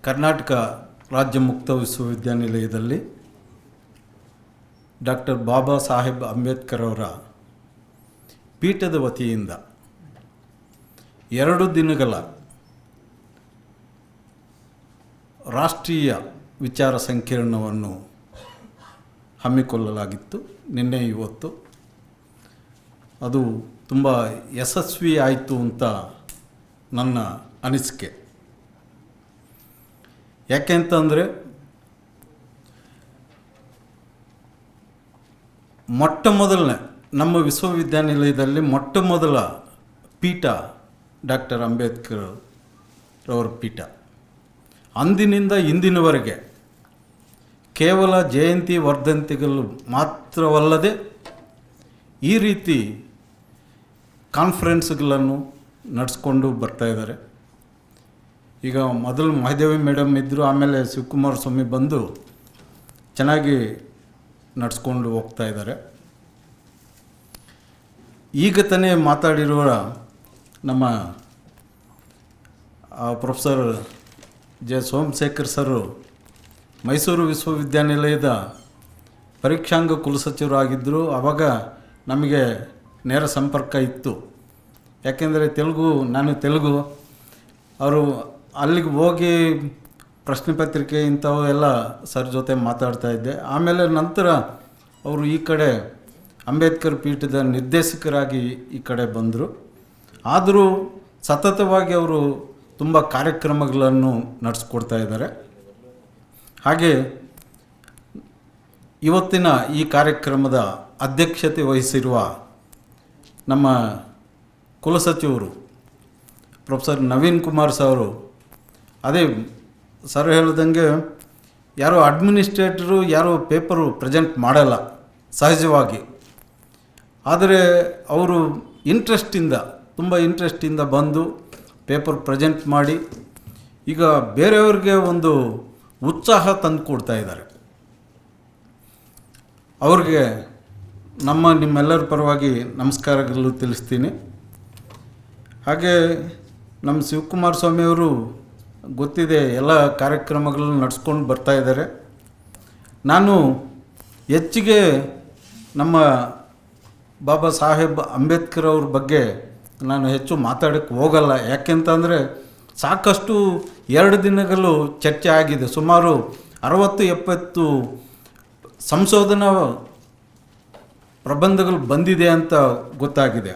ಕರ್ನಾಟಕ ರಾಜ್ಯ ಮುಕ್ತ ವಿಶ್ವವಿದ್ಯಾನಿಲಯದಲ್ಲಿ ಡಾಕ್ಟರ್ ಬಾಬಾ ಸಾಹೇಬ್ ಅಂಬೇಡ್ಕರ್ ಅವರ ಪೀಠದ ವತಿಯಿಂದ 2 ದಿನಗಳ ರಾಷ್ಟ್ರೀಯ ವಿಚಾರ ಸಂಕಿರಣವನ್ನು ಹಮ್ಮಿಕೊಳ್ಳಲಾಗಿತ್ತು. ನಿನ್ನೆ ಇವತ್ತು ಅದು ತುಂಬ ಯಶಸ್ವಿ ಆಯಿತು ಅಂತ ನನ್ನ ಅನಿಸಿಕೆ. ಯಾಕೆಂತಂದರೆ ಮೊಟ್ಟಮೊದಲನೇ ನಮ್ಮ ವಿಶ್ವವಿದ್ಯಾನಿಲಯದಲ್ಲಿ ಮೊಟ್ಟಮೊದಲ ಪೀಠ ಡಾಕ್ಟರ್ ಅಂಬೇಡ್ಕರ್ ರವರ ಪೀಠ. ಅಂದಿನಿಂದ ಇಂದಿನವರೆಗೆ ಕೇವಲ ಜಯಂತಿ ವರ್ಧಂತಿಗಳು ಮಾತ್ರವಲ್ಲದೆ ಈ ರೀತಿ ಕಾನ್ಫರೆನ್ಸ್ಗಳನ್ನು ನಡೆಸ್ಕೊಂಡು ಬರ್ತಾಯಿದ್ದಾರೆ. ಈಗ ಮೊದಲು ಮಹಾದೇವಿ ಮೇಡಮ್ ಇದ್ದರು, ಆಮೇಲೆ ಶಿವಕುಮಾರ ಸ್ವಾಮಿ ಬಂದು ಚೆನ್ನಾಗಿ ನಡೆಸ್ಕೊಂಡು ಹೋಗ್ತಾ ಇದ್ದಾರೆ. ಈಗ ತಾನೇ ಮಾತಾಡಿರುವ ನಮ್ಮ ಪ್ರೊಫೆಸರ್ ಜೆ ಸೋಮಶೇಖರ್ ಸರು ಮೈಸೂರು ವಿಶ್ವವಿದ್ಯಾನಿಲಯದ ಪರೀಕ್ಷಾಂಗ ಕುಲಸಚಿವರಾಗಿದ್ದರು. ಆವಾಗ ನಮಗೆ ನೇರ ಸಂಪರ್ಕ ಇತ್ತು. ಯಾಕೆಂದರೆ ನಾನು ತೆಲುಗು, ಅವರು ಅಲ್ಲಿಗೆ ಹೋಗಿ ಪ್ರಶ್ನೆ ಪತ್ರಿಕೆ ಇಂಥವು ಎಲ್ಲ ಸರ್ ಜೊತೆ ಮಾತಾಡ್ತಾ ಇದ್ದೆ. ಆಮೇಲೆ ನಂತರ ಅವರು ಈ ಕಡೆ ಅಂಬೇಡ್ಕರ್ ಪೀಠದ ನಿರ್ದೇಶಕರಾಗಿ ಈ ಕಡೆ ಬಂದರು. ಆದರೂ ಸತತವಾಗಿ ಅವರು ತುಂಬ ಕಾರ್ಯಕ್ರಮಗಳನ್ನು ನಡೆಸ್ಕೊಡ್ತಾ ಇದ್ದಾರೆ. ಹಾಗೆ ಇವತ್ತಿನ ಈ ಕಾರ್ಯಕ್ರಮದ ಅಧ್ಯಕ್ಷತೆ ವಹಿಸಿರುವ ನಮ್ಮ ಕುಲಸಚಿವರು ಪ್ರೊಫೆಸರ್ ನವೀನ್ ಕುಮಾರ್ ಸರು, ಅದೇ ಸರ್ ಹೇಳ್ದಂಗೆ ಯಾರೋ ಅಡ್ಮಿನಿಸ್ಟ್ರೇಟರು ಯಾರೋ ಪೇಪರು ಪ್ರೆಸೆಂಟ್ ಮಾಡಲ್ಲ ಸಹಜವಾಗಿ. ಆದರೆ ಅವರು ತುಂಬ ಇಂಟ್ರೆಸ್ಟಿಂದ ಬಂದು ಪೇಪರ್ ಪ್ರೆಸೆಂಟ್ ಮಾಡಿ ಈಗ ಬೇರೆಯವ್ರಿಗೆ ಒಂದು ಉತ್ಸಾಹ ತಂದು ಕೊಡ್ತಾ ಇದ್ದಾರೆ. ಅವ್ರಿಗೆ ನಿಮ್ಮೆಲ್ಲರ ಪರವಾಗಿ ನಮಸ್ಕಾರಗಳು ತಿಳಿಸ್ತೀನಿ. ಹಾಗೆ ನಮ್ಮ ಶಿವಕುಮಾರ ಸ್ವಾಮಿಯವರು ಗೊತ್ತಿದೆ, ಎಲ್ಲ ಕಾರ್ಯಕ್ರಮಗಳನ್ನು ನಡೆಸ್ಕೊಂಡು ಬರ್ತಾಯಿದ್ದಾರೆ. ನಾನು ಹೆಚ್ಚಿಗೆ ನಮ್ಮ ಬಾಬಾ ಸಾಹೇಬ್ ಅಂಬೇಡ್ಕರ್ ಅವ್ರ ಬಗ್ಗೆ ನಾನು ಹೆಚ್ಚು ಮಾತಾಡೋಕ್ಕೆ ಹೋಗಲ್ಲ. ಯಾಕೆಂತಂದರೆ ಸಾಕಷ್ಟು 2 ದಿನಗಳು ಚರ್ಚೆ ಆಗಿದೆ. ಸುಮಾರು 60-70 ಸಂಶೋಧನಾ ಪ್ರಬಂಧಗಳು ಬಂದಿದೆ ಅಂತ ಗೊತ್ತಾಗಿದೆ.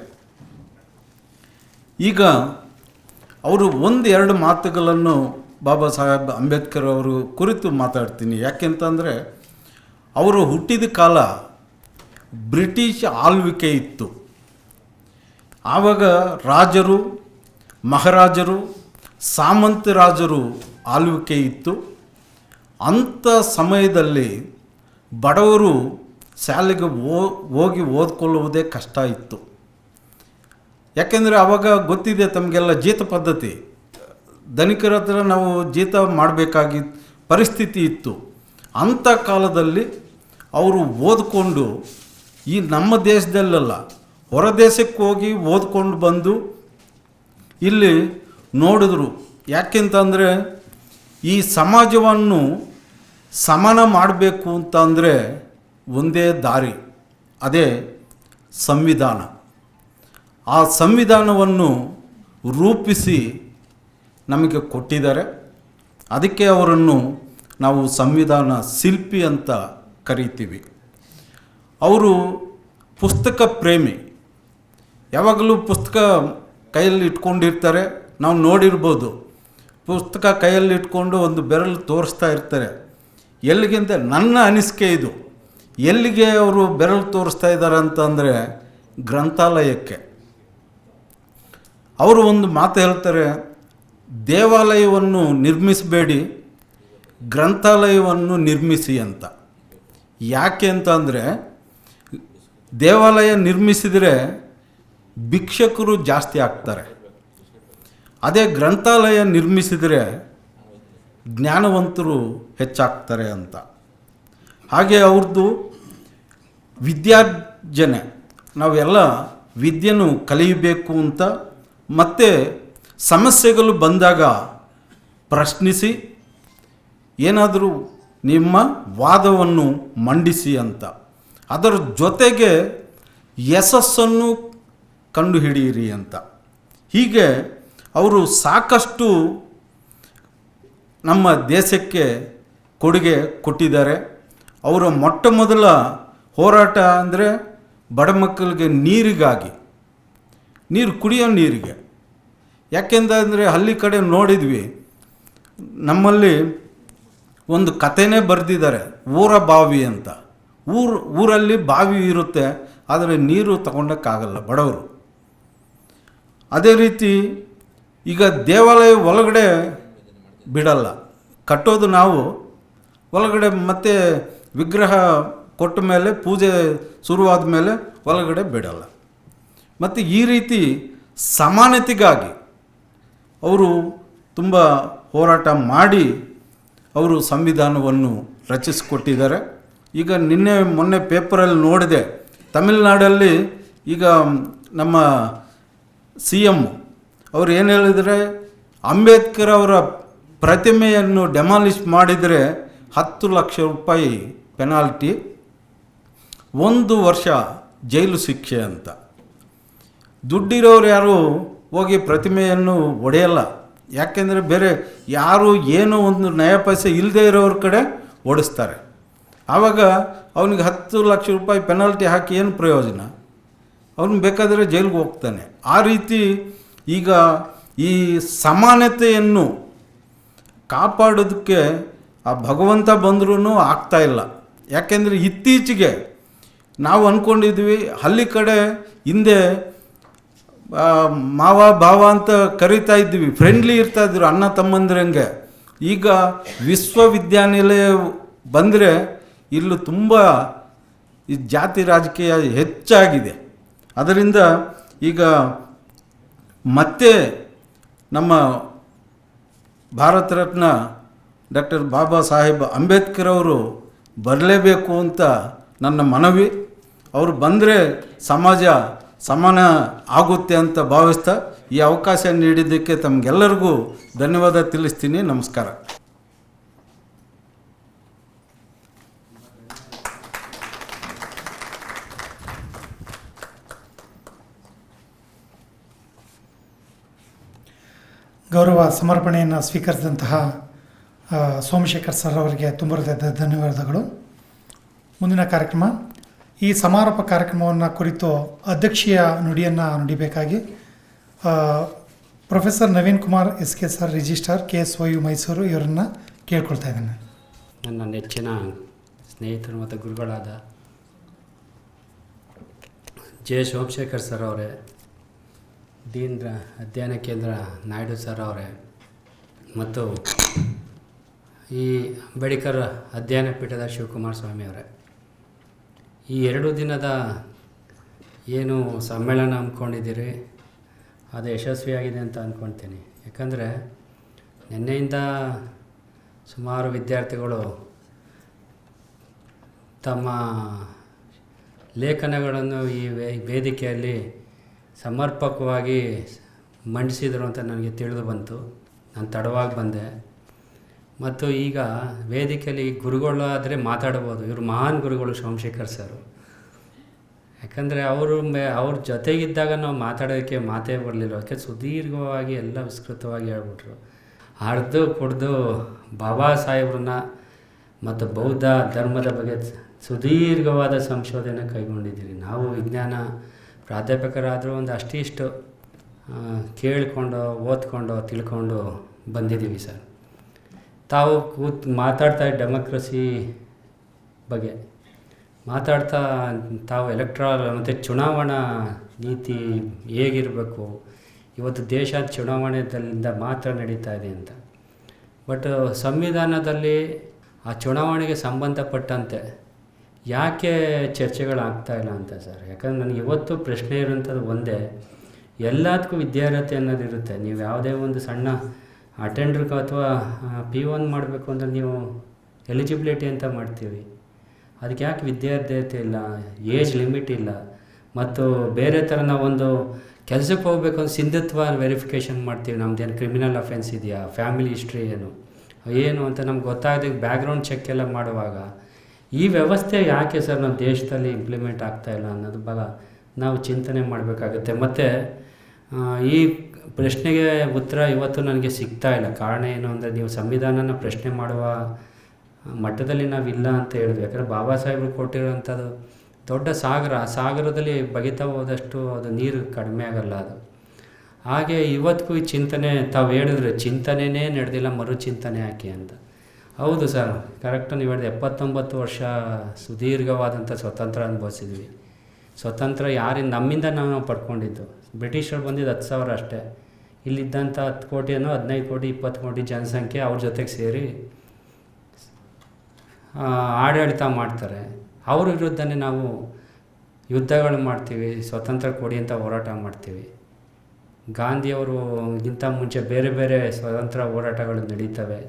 ಈಗ ಅವರು 1-2 ಮಾತುಗಳನ್ನು ಬಾಬಾ ಸಾಹೇಬ್ ಅಂಬೇಡ್ಕರ್ ಅವರು ಕುರಿತು ಮಾತಾಡ್ತೀನಿ. ಯಾಕೆಂತಂದರೆ ಅವರು ಹುಟ್ಟಿದ ಕಾಲ ಬ್ರಿಟಿಷ್ ಆಳ್ವಿಕೆ ಇತ್ತು. ಆವಾಗ ರಾಜರು, ಮಹಾರಾಜರು, ಸಾಮಂತ ರಾಜರು ಆಳ್ವಿಕೆ ಇತ್ತು. ಅಂಥ ಸಮಯದಲ್ಲಿ ಬಡವರು ಶಾಲೆಗೆ ಹೋಗಿ ಓದ್ಕೊಳ್ಳುವುದೇ ಕಷ್ಟ ಇತ್ತು. ಯಾಕೆಂದರೆ ಆವಾಗ ಗೊತ್ತಿದೆ ತಮಗೆಲ್ಲ, ಜೀತ ಪದ್ಧತಿ, ಧನಿಕರ ಹತ್ರ ನಾವು ಜೀತ ಮಾಡಬೇಕಾಗಿ ಪರಿಸ್ಥಿತಿ ಇತ್ತು. ಅಂಥ ಕಾಲದಲ್ಲಿ ಅವರು ಓದ್ಕೊಂಡು ಈ ನಮ್ಮ ದೇಶದಲ್ಲೆಲ್ಲ ಹೊರ ದೇಶಕ್ಕೆ ಹೋಗಿ ಓದ್ಕೊಂಡು ಬಂದು ಇಲ್ಲಿ ನೋಡಿದ್ರು. ಯಾಕೆಂತಂದರೆ ಈ ಸಮಾಜವನ್ನು ಸಮಾನ ಮಾಡಬೇಕು ಅಂತಂದರೆ ಒಂದೇ ದಾರಿ, ಅದೇ ಸಂವಿಧಾನ. ಆ ಸಂವಿಧಾನವನ್ನು ರೂಪಿಸಿ ನಮಗೆ ಕೊಟ್ಟಿದ್ದಾರೆ. ಅದಕ್ಕೆ ಅವರನ್ನು ನಾವು ಸಂವಿಧಾನ ಶಿಲ್ಪಿ ಅಂತ ಕರಿತೀವಿ. ಅವರು ಪುಸ್ತಕ ಪ್ರೇಮಿ, ಯಾವಾಗಲೂ ಪುಸ್ತಕ ಕೈಯಲ್ಲಿ ಇಟ್ಕೊಂಡಿರ್ತಾರೆ. ನಾವು ನೋಡಿರ್ಬೋದು, ಪುಸ್ತಕ ಕೈಯಲ್ಲಿ ಇಟ್ಕೊಂಡು ಒಂದು ಬೆರಳು ತೋರಿಸ್ತಾ ಇರ್ತಾರೆ. ಎಲ್ಲಿಗಿಂತ ನನ್ನ ಅನಿಸಿಕೆ ಇದು, ಎಲ್ಲಿಗೆ ಅವರು ಬೆರಳು ತೋರಿಸ್ತಾ ಇದ್ದಾರೆ ಅಂತಂದರೆ ಗ್ರಂಥಾಲಯಕ್ಕೆ. ಅವರು ಒಂದು ಮಾತು ಹೇಳ್ತಾರೆ, ದೇವಾಲಯವನ್ನು ನಿರ್ಮಿಸಬೇಡಿ, ಗ್ರಂಥಾಲಯವನ್ನು ನಿರ್ಮಿಸಿ ಅಂತ. ಯಾಕೆ ಅಂತಂದರೆ ದೇವಾಲಯ ನಿರ್ಮಿಸಿದರೆ ಭಿಕ್ಷಕರು ಜಾಸ್ತಿ ಆಗ್ತಾರೆ, ಅದೇ ಗ್ರಂಥಾಲಯ ನಿರ್ಮಿಸಿದರೆ ಜ್ಞಾನವಂತರು ಹೆಚ್ಚಾಗ್ತಾರೆ ಅಂತ. ಹಾಗೆ ಅವ್ರದ್ದು ವಿದ್ಯಾರ್ಜನೆ, ನಾವೆಲ್ಲ ವಿದ್ಯೆಯನ್ನು ಕಲಿಯಬೇಕು ಅಂತ, ಮತ್ತು ಸಮಸ್ಯೆಗಳು ಬಂದಾಗ ಪ್ರಶ್ನಿಸಿ ಏನಾದರೂ ನಿಮ್ಮ ವಾದವನ್ನು ಮಂಡಿಸಿ ಅಂತ. ಅದರ ಜೊತೆಗೆ ಯಶಸ್ಸನ್ನು ಕಂಡುಹಿಡಿಯಿರಿ ಅಂತ. ಹೀಗೆ ಅವರು ಸಾಕಷ್ಟು ನಮ್ಮ ದೇಶಕ್ಕೆ ಕೊಡುಗೆ ಕೊಟ್ಟಿದ್ದಾರೆ. ಅವರ ಮೊಟ್ಟ ಮೊದಲ ಹೋರಾಟ ಅಂದರೆ ಬಡ ಮಕ್ಕಳಿಗೆ ನೀರಿಗಾಗಿ, ಕುಡಿಯೋ ನೀರಿಗೆ. ಯಾಕೆಂದರೆ ಹಳ್ಳಿ ಕಡೆ ನೋಡಿದ್ವಿ, ನಮ್ಮಲ್ಲಿ ಒಂದು ಕಥೆನೇ ಬರೆದಿದ್ದಾರೆ, ಊರ ಬಾವಿ ಅಂತ. ಊರಲ್ಲಿ ಬಾವಿ ಇರುತ್ತೆ, ಆದರೆ ನೀರು ತಗೊಳಕ್ಕಾಗಲ್ಲ ಬಡವರು. ಅದೇ ರೀತಿ ಈಗ ದೇವಾಲಯ ಒಳಗಡೆ ಬಿಡಲ್ಲ, ಕಟ್ಟೋದು ನಾವು ಒಳಗಡೆ, ಮತ್ತೆ ವಿಗ್ರಹ ಕೊಟ್ಟ ಮೇಲೆ ಪೂಜೆ ಶುರುವಾದ ಮೇಲೆ ಒಳಗಡೆ ಬಿಡಲ್ಲ. ಮತ್ತು ಈ ರೀತಿ ಸಮಾನತೆಗಾಗಿ ಅವರು ತುಂಬ ಹೋರಾಟ ಮಾಡಿ ಅವರು ಸಂವಿಧಾನವನ್ನು ರಚಿಸಿಕೊಟ್ಟಿದ್ದಾರೆ. ಈಗ ಮೊನ್ನೆ ಪೇಪರಲ್ಲಿ ನೋಡಿದೆ, ತಮಿಳುನಾಡಲ್ಲಿ ಈಗ ನಮ್ಮ CM ಅವರು ಏನು ಹೇಳಿದರೆ, ಅಂಬೇಡ್ಕರ್ ಅವರ ಪ್ರತಿಮೆಯನ್ನು ಡೆಮಾಲಿಷ್ ಮಾಡಿದರೆ 10 ಲಕ್ಷ ರೂಪಾಯಿ ಪೆನಾಲ್ಟಿ, 1 ವರ್ಷ ಜೈಲು ಶಿಕ್ಷೆ ಅಂತ. ದುಡ್ಡಿರೋರು ಯಾರು ಹೋಗಿ ಪ್ರತಿಮೆಯನ್ನು ಒಡೆಯಲ್ಲ, ಯಾಕೆಂದರೆ ಬೇರೆ ಯಾರು ಏನೋ ಒಂದು ನಯ ಪೈಸೆ ಇಲ್ಲದೆ ಇರೋರ ಕಡೆ ಓಡಿಸ್ತಾರೆ. ಆವಾಗ ಅವನಿಗೆ 10 ಲಕ್ಷ ರೂಪಾಯಿ ಪೆನಾಲ್ಟಿ ಹಾಕಿ ಏನು ಪ್ರಯೋಜನ? ಅವನು ಬೇಕಾದರೆ ಜೈಲಿಗೆ ಹೋಗ್ತಾನೆ. ಆ ರೀತಿ ಈಗ ಈ ಸಮಾನತೆಯನ್ನು ಕಾಪಾಡೋದಕ್ಕೆ ಆ ಭಗವಂತ ಬಂದ್ರೂ ಆಗ್ತಾಯಿಲ್ಲ. ಯಾಕೆಂದರೆ ಇತ್ತೀಚೆಗೆ ನಾವು ಅಂದ್ಕೊಂಡಿದ್ವಿ, ಹಳ್ಳಿ ಕಡೆ ಹಿಂದೆ ಮಾವ ಭಾವ ಅಂತ ಕರಿತಾ ಇದ್ವಿ, ಫ್ರೆಂಡ್ಲಿ ಇರ್ತಾಯಿದ್ರು ಅಣ್ಣ ತಮ್ಮಂದಿರಂಗೆ. ಈಗ ವಿಶ್ವವಿದ್ಯಾನಿಲಯ ಬಂದರೆ ಇಲ್ಲೂ ತುಂಬ ಈ ಜಾತಿ ರಾಜಕೀಯ ಹೆಚ್ಚಾಗಿದೆ. ಅದರಿಂದ ಈಗ ಮತ್ತೆ ನಮ್ಮ ಭಾರತ ರತ್ನ ಡಾಕ್ಟರ್ ಬಾಬಾ ಸಾಹೇಬ್ ಅಂಬೇಡ್ಕರ್ ಅವರು ಬರಲೇಬೇಕು ಅಂತ ನನ್ನ ಮನವಿ. ಅವರು ಬಂದರೆ ಸಮಾಜ ಸಮಾನ ಆಗುತ್ತೆ ಅಂತ ಭಾವಿಸ್ತಾ ಈ ಅವಕಾಶ ನೀಡಿದ್ದಕ್ಕೆ ತಮಗೆಲ್ಲರಿಗೂ ಧನ್ಯವಾದ ತಿಳಿಸ್ತೀನಿ. ನಮಸ್ಕಾರ. ಗೌರವ ಸಮರ್ಪಣೆಯನ್ನು ಸ್ವೀಕರಿಸಿದಂತಹ ಸೋಮಶೇಖರ್ ಸರ್ ಅವರಿಗೆ ತುಂಬ ಧನ್ಯವಾದಗಳು. ಮುಂದಿನ ಕಾರ್ಯಕ್ರಮ, ಈ ಸಮಾರೋಪ ಕಾರ್ಯಕ್ರಮವನ್ನು ಕುರಿತು ಅಧ್ಯಕ್ಷೀಯ ನುಡಿಯನ್ನು ನುಡಿಬೇಕಾಗಿ professor Naveen Kumar SK sir, registrar KSYU Mysuru, ಇವರನ್ನು ಕೇಳ್ಕೊಳ್ತಾ ಇದ್ದೇನೆ. ನನ್ನ ನೆಚ್ಚಿನ ಸ್ನೇಹಿತರು ಮತ್ತು ಗುರುಗಳಾದ ಜೆ ಸೋಮಶೇಖರ್ ಸರ್ ಅವರೇ, ಡೀನ್ ಅಧ್ಯಯನ ಕೇಂದ್ರ ನಾಯ್ಡು ಸರ್ ಅವರೇ, ಮತ್ತು ಈ ಅಂಬೇಡ್ಕರ್ ಅಧ್ಯಯನ ಪೀಠದ ಶಿವಕುಮಾರ ಸ್ವಾಮಿ ಅವರೇ, ಈ 2 ದಿನದ ಏನು ಸಮ್ಮೇಳನ ಹಮ್ಮಿಕೊಂಡಿದ್ದೀರಿ ಅದು ಯಶಸ್ವಿಯಾಗಿದೆ ಅಂತ ಅಂದ್ಕೊಳ್ತೀನಿ. ಯಾಕಂದರೆ ನಿನ್ನೆಯಿಂದ ಸುಮಾರು ವಿದ್ಯಾರ್ಥಿಗಳು ತಮ್ಮ ಲೇಖನಗಳನ್ನು ಈ ವೇದಿಕೆಯಲ್ಲಿ ಸಮರ್ಪಕವಾಗಿ ಮಂಡಿಸಿದರು ಅಂತ ನನಗೆ ತಿಳಿದು ಬಂತು. ನಾನು ತಡವಾಗಿ ಬಂದೆ. ಮತ್ತು ಈಗ ವೇದಿಕೆಯಲ್ಲಿ ಗುರುಗಳು ಆದರೆ ಮಾತಾಡ್ಬೋದು. ಇವರು ಮಹಾನ್ ಗುರುಗಳು ಸೋಮಶೇಖರ್ ಸರು. ಯಾಕಂದರೆ ಅವ್ರ ಜೊತೆಗಿದ್ದಾಗ ನಾವು ಮಾತಾಡೋಕ್ಕೆ ಮಾತೇ ಬರಲಿಲ್ಲ. ಅದಕ್ಕೆ ಸುದೀರ್ಘವಾಗಿ ಎಲ್ಲ ವಿಸ್ತೃತವಾಗಿ ಹೇಳ್ಬಿಟ್ರು. ಅರ್ದು ಕುಡ್ದು ಬಾಬಾ ಸಾಹೇಬ್ರನ್ನ ಮತ್ತು ಬೌದ್ಧ ಧರ್ಮದ ಬಗ್ಗೆ ಸುದೀರ್ಘವಾದ ಸಂಶೋಧನೆ ಕೈಗೊಂಡಿದ್ದೀರಿ. ನಾವು ವಿಜ್ಞಾನ ಪ್ರಾಧ್ಯಾಪಕರಾದರೂ ಒಂದು ಅಷ್ಟಿಷ್ಟು ಕೇಳಿಕೊಂಡು ಓದ್ಕೊಂಡು ತಿಳ್ಕೊಂಡು ಬಂದಿದ್ದೀವಿ ಸರ್. ತಾವು ಮಾತಾಡ್ತಾ ಡೆಮೋಕ್ರಸಿ ಬಗ್ಗೆ ಮಾತಾಡ್ತಾ ತಾವು ಎಲೆಕ್ಟ್ರಲ್ ಮತ್ತು ಚುನಾವಣಾ ನೀತಿ ಹೇಗಿರಬೇಕು, ಇವತ್ತು ದೇಶ ಚುನಾವಣೆಯಿಂದ ಮಾತ್ರ ನಡೀತಾ ಇದೆ ಅಂತ. ಬಟ್ ಸಂವಿಧಾನದಲ್ಲಿ ಆ ಚುನಾವಣೆಗೆ ಸಂಬಂಧಪಟ್ಟಂತೆ ಯಾಕೆ ಚರ್ಚೆಗಳಾಗ್ತಾಯಿಲ್ಲ ಅಂತ ಸರ್. ಯಾಕಂದ್ರೆ ನನಗೆ ಇವತ್ತು ಪ್ರಶ್ನೆ ಇರೋಂಥದ್ದು ಒಂದೇ, ಎಲ್ಲದಕ್ಕೂ ವಿದ್ಯಾರ್ಹತೆ ಅನ್ನೋದಿರುತ್ತೆ. ನೀವು ಯಾವುದೇ ಒಂದು ಸಣ್ಣ ಅಟೆಂಡ್ರಿಗೆ ಅಥವಾ P1 ಮಾಡಬೇಕು ಅಂದರೆ ನೀವು ಎಲಿಜಿಬಿಲಿಟಿ ಅಂತ ಮಾಡ್ತೀವಿ. ಅದಕ್ಕೆ ಯಾಕೆ ವಿದ್ಯಾರ್ಹತೆ ಇಲ್ಲ, ಏಜ್ ಲಿಮಿಟ್ ಇಲ್ಲ. ಮತ್ತು ಬೇರೆ ಥರ ನಾವೊಂದು ಕೆಲಸಕ್ಕೆ ಹೋಗ್ಬೇಕು ಅಂದ್ರೆ ಸಿಂಧುತ್ವ ವೆರಿಫಿಕೇಷನ್ ಮಾಡ್ತೀವಿ. ನಮ್ಮದೇನು ಕ್ರಿಮಿನಲ್ ಅಫೆನ್ಸ್ ಇದೆಯಾ, ಫ್ಯಾಮಿಲಿ ಹಿಸ್ಟ್ರಿ ಏನು, ಏನು ಅಂತ ನಮ್ಗೆ ಗೊತ್ತಾಗದೆ ಬ್ಯಾಕ್ಗ್ರೌಂಡ್ ಚೆಕ್ ಎಲ್ಲ ಮಾಡುವಾಗ ಈ ವ್ಯವಸ್ಥೆ ಯಾಕೆ ಸರ್ ನಮ್ಮ ದೇಶದಲ್ಲಿ ಇಂಪ್ಲಿಮೆಂಟ್ ಆಗ್ತಾಯಿಲ್ಲ ಅನ್ನೋದು ನಾವು ಚಿಂತನೆ ಮಾಡಬೇಕಾಗುತ್ತೆ. ಮತ್ತು ಈ ಪ್ರಶ್ನೆಗೆ ಉತ್ತರ ಇವತ್ತು ನನಗೆ ಸಿಗ್ತಾ ಇಲ್ಲ. ಕಾರಣ ಏನು ಅಂದರೆ, ನೀವು ಸಂವಿಧಾನನ ಪ್ರಶ್ನೆ ಮಾಡುವ ಮಟ್ಟದಲ್ಲಿ ನಾವಿಲ್ಲ ಅಂತ ಹೇಳಿದ್ವಿ. ಯಾಕಂದರೆ ಬಾಬಾ ಸಾಹೇಬರು ಕೊಟ್ಟಿರೋವಂಥದ್ದು ದೊಡ್ಡ ಸಾಗರ, ಆ ಸಾಗರದಲ್ಲಿ ಬಗಿತಾ ಹೋದಷ್ಟು ಅದು ನೀರು ಕಡಿಮೆ ಆಗಲ್ಲ ಅದು. ಹಾಗೆ ಇವತ್ತಿಗೂ ಈ ಚಿಂತನೆ ತಾವು ಹೇಳಿದ್ರೆ ಚಿಂತನೆಯೇ ನಡೆದಿಲ್ಲ, ಮರುಚಿಂತನೆ ಯಾಕೆ ಅಂತ. ಹೌದು ಸರ್, ಕರೆಕ್ಟು ನೀವು ಹೇಳಿದೆ. 79 ವರ್ಷ ಸುದೀರ್ಘವಾದಂಥ ಸ್ವತಂತ್ರ ಅನುಭವಿಸಿದ್ವಿ. ಸ್ವತಂತ್ರ ಯಾರಿಂದ ನಮ್ಮಿಂದ ನಾವು ಪಡ್ಕೊಂಡಿದ್ದು. ಬ್ರಿಟಿಷರು ಬಂದಿದ್ದು 10,000 ಅಷ್ಟೇ. ಇಲ್ಲಿದ್ದಂಥ 10 ಕೋಟಿನೋ 15 ಕೋಟಿ 20 ಕೋಟಿ ಜನಸಂಖ್ಯೆ ಅವ್ರ ಜೊತೆಗೆ ಸೇರಿ ಆಡಳಿತ ಮಾಡ್ತಾರೆ. ಅವ್ರ ವಿರುದ್ಧನೇ ನಾವು ಯುದ್ಧಗಳು ಮಾಡ್ತೀವಿ, ಸ್ವತಂತ್ರ ಕೊಡಿ ಅಂತ ಹೋರಾಟ ಮಾಡ್ತೀವಿ. ಗಾಂಧಿಯವರಿಗಿಂತ ಮುಂಚೆ ಬೇರೆ ಬೇರೆ ಸ್ವತಂತ್ರ ಹೋರಾಟಗಳು ನಡೀತವೆ,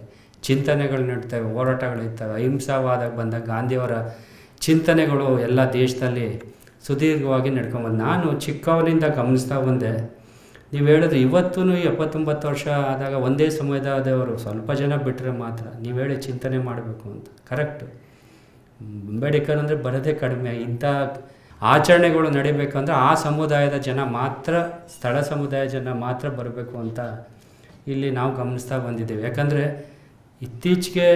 ಚಿಂತನೆಗಳು ನಡೀತವೆ, ಹೋರಾಟಗಳು ಇರ್ತವೆ. ಅಹಿಂಸಾವಾದ ಬಂದ ಗಾಂಧಿಯವರ ಚಿಂತನೆಗಳು ಎಲ್ಲ ದೇಶದಲ್ಲಿ ಸುದೀರ್ಘವಾಗಿ ನಡ್ಕೊಂಬಂದು ನಾನು ಚಿಕ್ಕವನಿಂದ ಗಮನಿಸ್ತಾ ಬಂದೆ. ನೀವು ಹೇಳಿದ್ರೆ ಇವತ್ತೂ 79 ವರ್ಷ ಆದಾಗ ಒಂದೇ ಸಮುದಾಯದವರು ಸ್ವಲ್ಪ ಜನ ಬಿಟ್ಟರೆ ಮಾತ್ರ ನೀವು ಹೇಳಿ ಚಿಂತನೆ ಮಾಡಬೇಕು ಅಂತ. ಕರೆಕ್ಟು. ಅಂಬೇಡ್ಕರ್ ಅಂದರೆ ಬರೋದೇ ಕಡಿಮೆ. ಇಂಥ ಆಚರಣೆಗಳು ನಡಿಬೇಕಂದ್ರೆ ಆ ಸಮುದಾಯದ ಜನ ಮಾತ್ರ, ಸ್ಥಳ ಸಮುದಾಯ ಜನ ಮಾತ್ರ ಬರಬೇಕು ಅಂತ ಇಲ್ಲಿ ನಾವು ಗಮನಿಸ್ತಾ ಬಂದಿದ್ದೇವೆ. ಯಾಕಂದರೆ ಇತ್ತೀಚೆಗೆ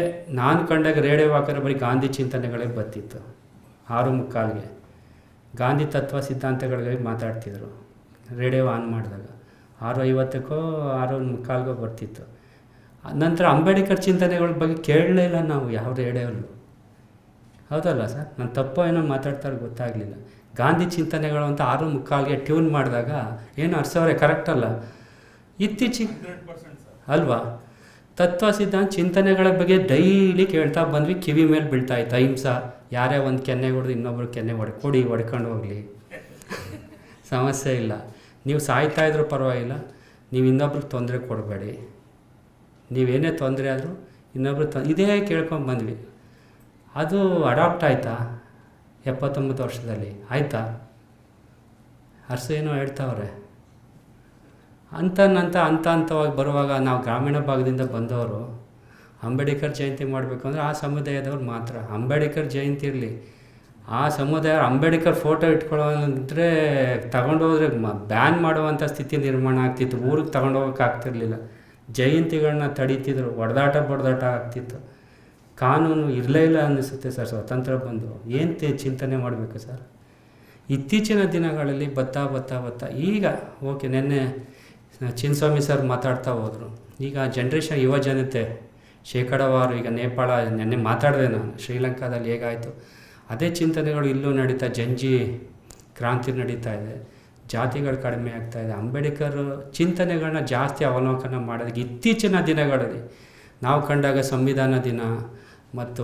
ನಾನು ಕಂಡಾಗ ರೇಡಿಯೋ ಹಾಕಿದ್ರೆ ಬರೀ ಗಾಂಧಿ ಚಿಂತನೆಗಳೇ ಬರ್ತಿತ್ತು. 6:45ಗೆ ಗಾಂಧಿ ತತ್ವ ಸಿದ್ಧಾಂತಗಳಿಗೆ ಮಾತಾಡ್ತಿದ್ರು. ರೇಡಿಯೋ ಆನ್ ಮಾಡಿದಾಗ 6:50ಕ್ಕೋ 6:45ಗೋ ಬರ್ತಿತ್ತು. ನಂತರ ಅಂಬೇಡ್ಕರ್ ಚಿಂತನೆಗಳ ಬಗ್ಗೆ ಕೇಳಲೇ ಇಲ್ಲ ನಾವು ಯಾವ ರೇಡಿಯೋಲ್ಲೂ. ಹೌದಲ್ಲ ಸರ್? ನಾನು ತಪ್ಪೋ ಏನೋ ಮಾತಾಡ್ತಾರೆ ಗೊತ್ತಾಗಲಿಲ್ಲ. ಗಾಂಧಿ ಚಿಂತನೆಗಳು ಅಂತ 6:45ಗೆ ಟ್ಯೂನ್ ಮಾಡಿದಾಗ ಏನು ಅರ್ಸವ್ರೆ ಕರೆಕ್ಟಲ್ಲ? ಇತ್ತೀಚೆಗೆ ಅಲ್ವಾ ತತ್ವ ಸಿದ್ಧಾಂತ ಚಿಂತನೆಗಳ ಬಗ್ಗೆ ಡೈಲಿ ಕೇಳ್ತಾ ಬಂದ್ವಿ. ಕಿವಿ ಮೇಲೆ ಬೀಳ್ತಾ ಇತ್ತು ಅಹಿಂಸಾ. ಯಾರೇ ಒಂದು ಕೆನ್ನೆ ಹೊಡೆದು ಇನ್ನೊಬ್ರು ಕೆನ್ನೆ ಹೊಡ್ಕೊಂಡು ಹೋಗಲಿ, ಸಮಸ್ಯೆ ಇಲ್ಲ. ನೀವು ಸಾಯ್ತಾ ಇದ್ರೂ ಪರವಾಗಿಲ್ಲ, ನೀವು ಇನ್ನೊಬ್ರಿಗೆ ತೊಂದರೆ ಕೊಡಬೇಡಿ. ನೀವೇನೇ ತೊಂದರೆ ಆದರೂ ಇನ್ನೊಬ್ರು ಇದೇ ಕೇಳ್ಕೊಂಡು ಬಂದ್ವಿ. ಅದು ಅಡಾಪ್ಟ್ ಆಯಿತಾ 79 ವರ್ಷದಲ್ಲಿ? ಆಯಿತಾ? ಅರ್ಸ ಏನೋ ಹೇಳ್ತಾವ್ರೆ. ಹಂತವಾಗಿ ಬರುವಾಗ ನಾವು ಗ್ರಾಮೀಣ ಭಾಗದಿಂದ ಬಂದವರು ಅಂಬೇಡ್ಕರ್ ಜಯಂತಿ ಮಾಡಬೇಕು ಅಂದರೆ ಆ ಸಮುದಾಯದವ್ರು ಮಾತ್ರ. ಅಂಬೇಡ್ಕರ್ ಜಯಂತಿ ಇರಲಿ, ಆ ಸಮುದಾಯ ಅಂಬೇಡ್ಕರ್ ಫೋಟೋ ಇಟ್ಕೊಳ್ಳೋಂದ್ರೆ ತಗೊಂಡೋದ್ರೆ ಬ್ಯಾನ್ ಮಾಡುವಂಥ ಸ್ಥಿತಿ ನಿರ್ಮಾಣ ಆಗ್ತಿತ್ತು. ಊರಿಗೆ ತಗೊಂಡೋಗೋಕ್ಕಾಗ್ತಿರ್ಲಿಲ್ಲ. ಜಯಂತಿಗಳನ್ನ ತಡೀತಿದ್ರು, ಬಡದಾಟ ಆಗ್ತಿತ್ತು. ಕಾನೂನು ಇರಲೇ ಇಲ್ಲ ಅನ್ನಿಸುತ್ತೆ ಸರ್. ಸ್ವತಂತ್ರ ಬಂದು ಏನು ಚಿಂತನೆ ಮಾಡಬೇಕು ಸರ್? ಇತ್ತೀಚಿನ ದಿನಗಳಲ್ಲಿ ಬತ್ತಾ ಈಗ ಓಕೆ, ನೆನ್ನೆ ಚಿನ್ನಸ್ವಾಮಿ ಸರ್ ಮಾತಾಡ್ತಾ ಹೋದರು. ಈಗ ಜನ್ರೇಷನ್ ಯುವ ಜನತೆ ಶೇಕಡವಾರು ಈಗ ನೇಪಾಳ ನೆನ್ನೆ ಮಾತಾಡಿದೆ ನಾನು, ಶ್ರೀಲಂಕಾದಲ್ಲಿ ಹೇಗಾಯಿತು ಅದೇ ಚಿಂತನೆಗಳು ಇಲ್ಲೂ ನಡೀತಾ, ಜಂಜಿ ಕ್ರಾಂತಿ ನಡೀತಾ ಇದೆ, ಜಾತಿಗಳು ಕಡಿಮೆ ಆಗ್ತಾಯಿದೆ. ಅಂಬೇಡ್ಕರ್ ಚಿಂತನೆಗಳನ್ನ ಜಾಸ್ತಿ ಅವಲೋಕನ ಮಾಡೋದಕ್ಕೆ ಇತ್ತೀಚಿನ ದಿನಗಳಲ್ಲಿ ನಾವು ಕಂಡಾಗ ಸಂವಿಧಾನ ದಿನ ಮತ್ತು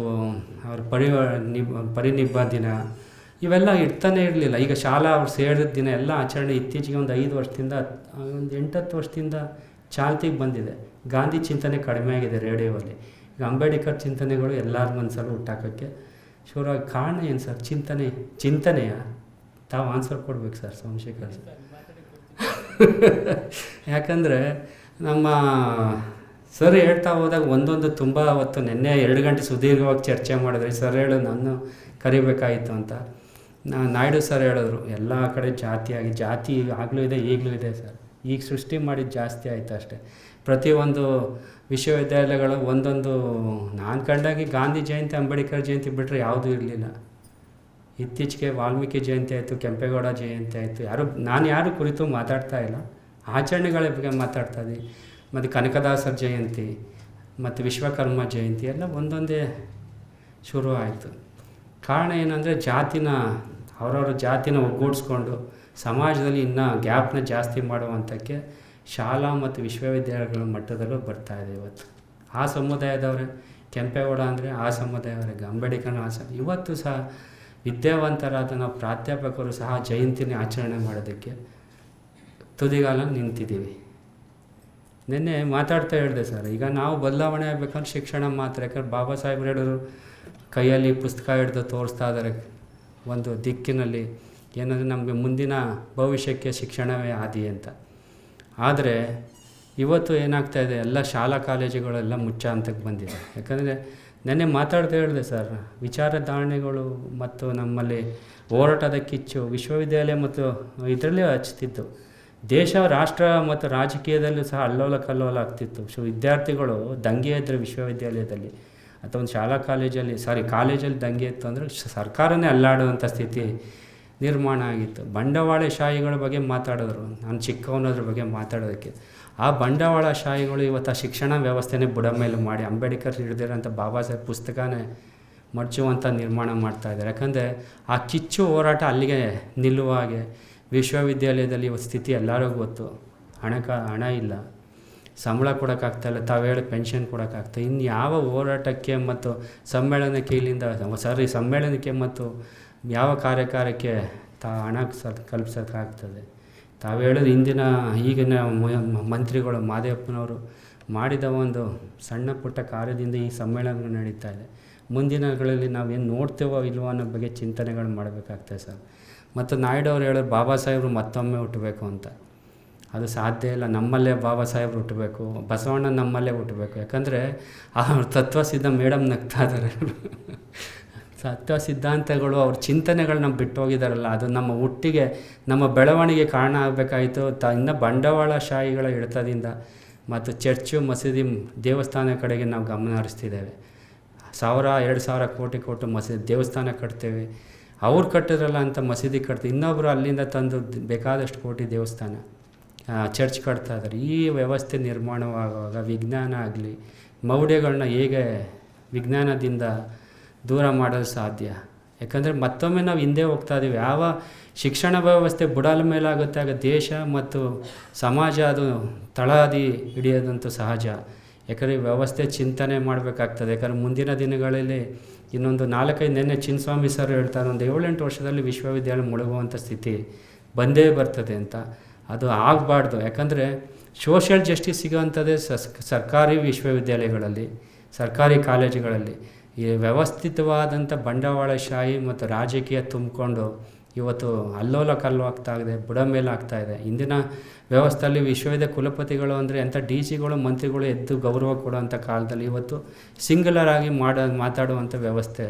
ಅವ್ರ ಪರಿನಿಬ್ಬ ದಿನ ಇವೆಲ್ಲ ಇಡ್ತಾನೆ ಇರಲಿಲ್ಲ. ಈಗ ಶಾಲಾ ಅವ್ರು ಸೇರಿದ ದಿನ ಎಲ್ಲ ಆಚರಣೆ ಇತ್ತೀಚೆಗೆ ಒಂದು 5 ವರ್ಷದಿಂದ ಒಂದು 8-10 ವರ್ಷದಿಂದ ಚಾಲ್ತಿಗೆ ಬಂದಿದೆ. ಗಾಂಧಿ ಚಿಂತನೆ ಕಡಿಮೆ ಆಗಿದೆ ರೇಡಿಯೋದಲ್ಲಿ. ಈಗ ಅಂಬೇಡ್ಕರ್ ಚಿಂತನೆಗಳು ಎಲ್ಲರ ಮನಸ್ಸಲ್ಲೂ ಹುಟ್ಟಾಕೋಕ್ಕೆ ಶುರುವಾಗಿ ಕಾರಣ ಏನು ಸರ್? ಚಿಂತನೆಯ ತಾವು ಆನ್ಸರ್ ಕೊಡ್ಬೇಕು ಸರ್ ಸೋಮಶೇಖರ್ ಸರ್. ಯಾಕಂದರೆ ನಮ್ಮ ಸರ್ ಹೇಳ್ತಾ ಹೋದಾಗ ಒಂದೊಂದು ತುಂಬ ಹೊತ್ತು ನೆನ್ನೆ 2 ಗಂಟೆ ಸುದೀರ್ಘವಾಗಿ ಚರ್ಚೆ ಮಾಡಿದ್ರೆ ಸರ್ ಹೇಳೋದು ನಾನು ಕರಿಬೇಕಾಯಿತು ಅಂತ. ನಾಯ್ಡು ಸರ್ ಹೇಳಿದ್ರು ಎಲ್ಲ ಕಡೆ ಜಾತಿ ಆಗಲೂ ಇದೆ ಈಗಲೂ ಇದೆ ಸರ್. ಈಗ ಸೃಷ್ಟಿ ಮಾಡಿದ್ದು ಜಾಸ್ತಿ ಆಯಿತು ಅಷ್ಟೇ. ಪ್ರತಿಯೊಂದು ವಿಶ್ವವಿದ್ಯಾಲಯಗಳು ಒಂದೊಂದು ನಾನು ಕಂಡಾಗಿ ಗಾಂಧಿ ಜಯಂತಿ ಅಂಬೇಡ್ಕರ್ ಜಯಂತಿ ಬಿಟ್ಟರೆ ಯಾವುದೂ ಇರಲಿಲ್ಲ. ಇತ್ತೀಚೆಗೆ ವಾಲ್ಮೀಕಿ ಜಯಂತಿ ಆಯಿತು, ಕೆಂಪೇಗೌಡ ಜಯಂತಿ ಆಯಿತು. ಯಾರು ಕುರಿತು ಮಾತಾಡ್ತಾ ಇಲ್ಲ, ಆಚರಣೆಗಳ ಬಗ್ಗೆ ಮಾತಾಡ್ತಾ ಇದ್ದೀವಿ. ಮತ್ತು ಕನಕದಾಸರ ಜಯಂತಿ ಮತ್ತು ವಿಶ್ವಕರ್ಮ ಜಯಂತಿ ಎಲ್ಲ ಒಂದೊಂದೇ ಶುರು ಆಯಿತು. ಕಾರಣ ಏನಂದರೆ ಅವರವರ ಜಾತಿನ ಒಗ್ಗೂಡಿಸ್ಕೊಂಡು ಸಮಾಜದಲ್ಲಿ ಇನ್ನೂ ಗ್ಯಾಪ್ನ ಜಾಸ್ತಿ ಮಾಡುವಂಥಕ್ಕೆ ಶಾಲಾ ಮತ್ತು ವಿಶ್ವವಿದ್ಯಾಲಯಗಳ ಮಟ್ಟದಲ್ಲೂ ಬರ್ತಾಯಿದೆ ಇವತ್ತು. ಆ ಸಮುದಾಯದವರೇ ಕೆಂಪೇಗೌಡ ಅಂದರೆ ಆ ಸಮುದಾಯವರೇ, ಅಂಬೇಡ್ಕರ್ನ ಇವತ್ತು ಸಹ ವಿದ್ಯಾವಂತರಾದ ನಾವು ಪ್ರಾಧ್ಯಾಪಕರು ಸಹ ಜಯಂತಿನ ಆಚರಣೆ ಮಾಡೋದಕ್ಕೆ ತುದಿಗಾಲ ನಿಂತಿದ್ದೀವಿ. ನಿನ್ನೆ ಮಾತಾಡ್ತಾ ಹೇಳಿದೆ ಸರ್, ಈಗ ನಾವು ಬದಲಾವಣೆ ಆಗಬೇಕಂದ್ರೆ ಶಿಕ್ಷಣ ಮಾತ್ರ. ಯಾಕಂದ್ರೆ ಬಾಬಾ ಸಾಹೇಬ್ರು ಹೇಳಿದ್ರು, ಕೈಯಲ್ಲಿ ಪುಸ್ತಕ ಹಿಡಿದು ತೋರಿಸ್ತಾ ಇದ್ದಾರೆ ಒಂದು ದಿಕ್ಕಿನಲ್ಲಿ, ಏನಂದರೆ ನಮಗೆ ಮುಂದಿನ ಭವಿಷ್ಯಕ್ಕೆ ಶಿಕ್ಷಣವೇ ಆದಿ ಅಂತ. ಆದರೆ ಇವತ್ತು ಏನಾಗ್ತಾ ಇದೆ, ಎಲ್ಲ ಶಾಲಾ ಕಾಲೇಜುಗಳೆಲ್ಲ ಮುಚ್ಚ ಹಂತಕ್ಕೆ ಬಂದಿದೆ. ಯಾಕಂದರೆ ನೆನ್ನೆ ಮಾತಾಡ್ತಾ ಹೇಳಿದೆ ಸರ್, ವಿಚಾರಧಾರಣೆಗಳು ಮತ್ತು ನಮ್ಮಲ್ಲಿ ಹೋರಾಟದ ಕಿಚ್ಚು ವಿಶ್ವವಿದ್ಯಾಲಯ ಮತ್ತು ಇದರಲ್ಲೇ ಹಚ್ತಿತ್ತು. ದೇಶ, ರಾಷ್ಟ್ರ ಮತ್ತು ರಾಜಕೀಯದಲ್ಲೂ ಸಹ ಅಲ್ಲೋಲ ಕಲ್ಲೋಲ ಆಗ್ತಿತ್ತು. ವಿದ್ಯಾರ್ಥಿಗಳು ದಂಗೆ ಇದ್ದರೆ ವಿಶ್ವವಿದ್ಯಾಲಯದಲ್ಲಿ ಅಥವಾ ಒಂದು ಶಾಲಾ ಕಾಲೇಜಲ್ಲಿ ದಂಗೆ ಇತ್ತು ಅಂದರೆ ಸರ್ಕಾರನೇ ಅಲ್ಲಾಡುವಂಥ ಸ್ಥಿತಿ ನಿರ್ಮಾಣ ಆಗಿತ್ತು. ಬಂಡವಾಳಶಾಹಿಗಳ ಬಗ್ಗೆ ಮಾತಾಡಿದ್ರು, ನಾನು ಚಿಕ್ಕವನದ್ರ ಬಗ್ಗೆ ಮಾತಾಡೋದಕ್ಕೆ. ಆ ಬಂಡವಾಳಶಾಹಿಗಳು ಇವತ್ತು ಆ ಶಿಕ್ಷಣ ವ್ಯವಸ್ಥೆನೇ ಬುಡ ಮೇಲೆ ಮಾಡಿ ಅಂಬೇಡ್ಕರ್ ಹಿಡಿದಿರೋಂಥ ಬಾಬಾ ಸಾಹೇಬ್ ಪುಸ್ತಕನೇ ಮಡಚುವಂಥ ನಿರ್ಮಾಣ ಮಾಡ್ತಾಯಿದ್ದಾರೆ. ಯಾಕಂದರೆ ಆ ಕಿಚ್ಚು ಹೋರಾಟ ಅಲ್ಲಿಗೆ ನಿಲ್ಲುವ ಹಾಗೆ ವಿಶ್ವವಿದ್ಯಾಲಯದಲ್ಲಿ ಇವತ್ತು ಸ್ಥಿತಿ ಎಲ್ಲರಿಗೂ ಗೊತ್ತು. ಹಣ ಇಲ್ಲ, ಸಂಬಳ ಕೊಡೋಕ್ಕಾಗ್ತಾಯಿಲ್ಲ, ತಾವು ಹೇಳಿ ಪೆನ್ಷನ್ ಕೊಡೋಕ್ಕಾಗ್ತದೆ. ಇನ್ನು ಯಾವ ಹೋರಾಟಕ್ಕೆ ಮತ್ತು ಸಮ್ಮೇಳನಕ್ಕೆ ಮತ್ತು ಯಾವ ಕಾರ್ಯಕ್ಕೆ ಹಣ ಕಲ್ಪಿಸೋಕ್ಕಾಗ್ತದೆ? ತಾವು ಹೇಳೋದು ಈಗಿನ ಮಂತ್ರಿಗಳು ಮಾದೇವಪ್ಪನವರು ಮಾಡಿದ ಒಂದು ಸಣ್ಣ ಪುಟ್ಟ ಕಾರ್ಯದಿಂದ ಈ ಸಮ್ಮೇಳನಗಳು ನಡೀತಾ ಇದೆ. ಮುಂದಿನಗಳಲ್ಲಿ ನಾವೇನು ನೋಡ್ತೇವೋ ಇಲ್ವೋ ಅನ್ನೋ ಬಗ್ಗೆ ಚಿಂತನೆಗಳು ಮಾಡಬೇಕಾಗ್ತದೆ ಸರ್. ಮತ್ತು ನಾಯ್ಡು ಅವ್ರು ಹೇಳೋರು ಬಾಬಾ ಸಾಹೇಬರು ಮತ್ತೊಮ್ಮೆ ಹುಟ್ಟಬೇಕು ಅಂತ. ಅದು ಸಾಧ್ಯ ಇಲ್ಲ. ನಮ್ಮಲ್ಲೇ ಬಾಬಾ ಸಾಹೇಬರು ಹುಟ್ಟಬೇಕು, ಬಸವಣ್ಣ ನಮ್ಮಲ್ಲೇ ಹುಟ್ಟಬೇಕು. ಯಾಕಂದರೆ ಆ ತತ್ವಸಿದ್ಧ ಮೇಡಮ್ ನಗ್ತಾ ಇದ್ದಾರೆ. ತತ್ವ ಸಿದ್ಧಾಂತಗಳು, ಅವ್ರ ಚಿಂತನೆಗಳು ನಮ್ಗೆ ಬಿಟ್ಟು ಹೋಗಿದ್ದಾರಲ್ಲ, ಅದು ನಮ್ಮ ಹುಟ್ಟಿಗೆ, ನಮ್ಮ ಬೆಳವಣಿಗೆ ಕಾರಣ ಆಗಬೇಕಾಯಿತು. ಇನ್ನು ಬಂಡವಾಳಶಾಹಿಗಳ ಹಿಡಿತದಿಂದ ಮತ್ತು ಚರ್ಚು, ಮಸೀದಿ, ದೇವಸ್ಥಾನ ಕಡೆಗೆ ನಾವು ಗಮನ ಹರಿಸ್ತಿದ್ದೇವೆ. 1,000-2,000 ಕೋಟಿ ಕೊಟ್ಟು ದೇವಸ್ಥಾನ ಕಟ್ತೇವೆ. ಅವ್ರು ಕಟ್ಟಿದ್ರಲ್ಲ ಅಂತ ಮಸೀದಿ ಕಟ್ತೀವಿ, ಇನ್ನೊಬ್ಬರು ಅಲ್ಲಿಂದ ತಂದು ಬೇಕಾದಷ್ಟು ಕೋಟಿ ದೇವಸ್ಥಾನ, ಚರ್ಚ್ ಕಟ್ತಾ ಇದ್ದಾರೆ. ಈ ವ್ಯವಸ್ಥೆ ನಿರ್ಮಾಣವಾಗುವಾಗ ವಿಜ್ಞಾನ ಆಗಲಿ, ಮೌಢ್ಯಗಳನ್ನ ಹೇಗೆ ವಿಜ್ಞಾನದಿಂದ ದೂರ ಮಾಡಲು ಸಾಧ್ಯ? ಯಾಕಂದರೆ ಮತ್ತೊಮ್ಮೆ ನಾವು ಹಿಂದೆ ಹೋಗ್ತಾ ಇದ್ದೀವಿ. ಯಾವ ಶಿಕ್ಷಣ ವ್ಯವಸ್ಥೆ ಬುಡಾಲ ಮೇಲಾಗುತ್ತೆ ಆಗ ದೇಶ ಮತ್ತು ಸಮಾಜ ಅದು ತಳಹದಿ ಹಿಡಿಯೋದಂತೂ ಸಹಜ. ಯಾಕಂದರೆ ಈ ವ್ಯವಸ್ಥೆ ಚಿಂತನೆ ಮಾಡಬೇಕಾಗ್ತದೆ. ಯಾಕಂದರೆ ಮುಂದಿನ ದಿನಗಳಲ್ಲಿ ಇನ್ನೊಂದು 4-5 ನೆನ್ನೆ ಚಿನ್ನಸ್ವಾಮಿ ಸರ್ ಹೇಳ್ತಾರೆ, ಒಂದು 7-8 ವರ್ಷದಲ್ಲಿ ವಿಶ್ವವಿದ್ಯಾಲಯ ಮುಳುಗುವಂಥ ಸ್ಥಿತಿ ಬಂದೇ ಬರ್ತದೆ ಅಂತ. ಅದು ಆಗಬಾರ್ದು. ಯಾಕಂದರೆ ಸೋಷಿಯಲ್ ಜಸ್ಟಿಸ್ ಸಿಗೋವಂಥದ್ದೇ ಸರ್ಕಾರಿ ವಿಶ್ವವಿದ್ಯಾಲಯಗಳಲ್ಲಿ, ಸರ್ಕಾರಿ ಕಾಲೇಜುಗಳಲ್ಲಿ. ಈ ವ್ಯವಸ್ಥಿತವಾದಂಥ ಬಂಡವಾಳಶಾಹಿ ಮತ್ತು ರಾಜಕೀಯ ತುಂಬಿಕೊಂಡು ಇವತ್ತು ಅಲ್ಲೋಲ ಕಲ್ಲೋಗ್ತಾಯಿದೆ, ಬುಡ ಮೇಲೆ ಆಗ್ತಾಯಿದೆ. ಇಂದಿನ ವ್ಯವಸ್ಥೆಯಲ್ಲಿ ವಿಶ್ವವಿದ್ಯಾಲಯ ಕುಲಪತಿಗಳು ಅಂದರೆ ಎಂಥ ಡಿಸಿಗಳು, ಮಂತ್ರಿಗಳು ಎದ್ದು ಗೌರವ ಕೊಡುವಂಥ ಕಾಲದಲ್ಲಿ ಇವತ್ತು ಸಿಂಗುಲರ್ ಆಗಿ ಮಾತಾಡುವಂಥ ವ್ಯವಸ್ಥೆ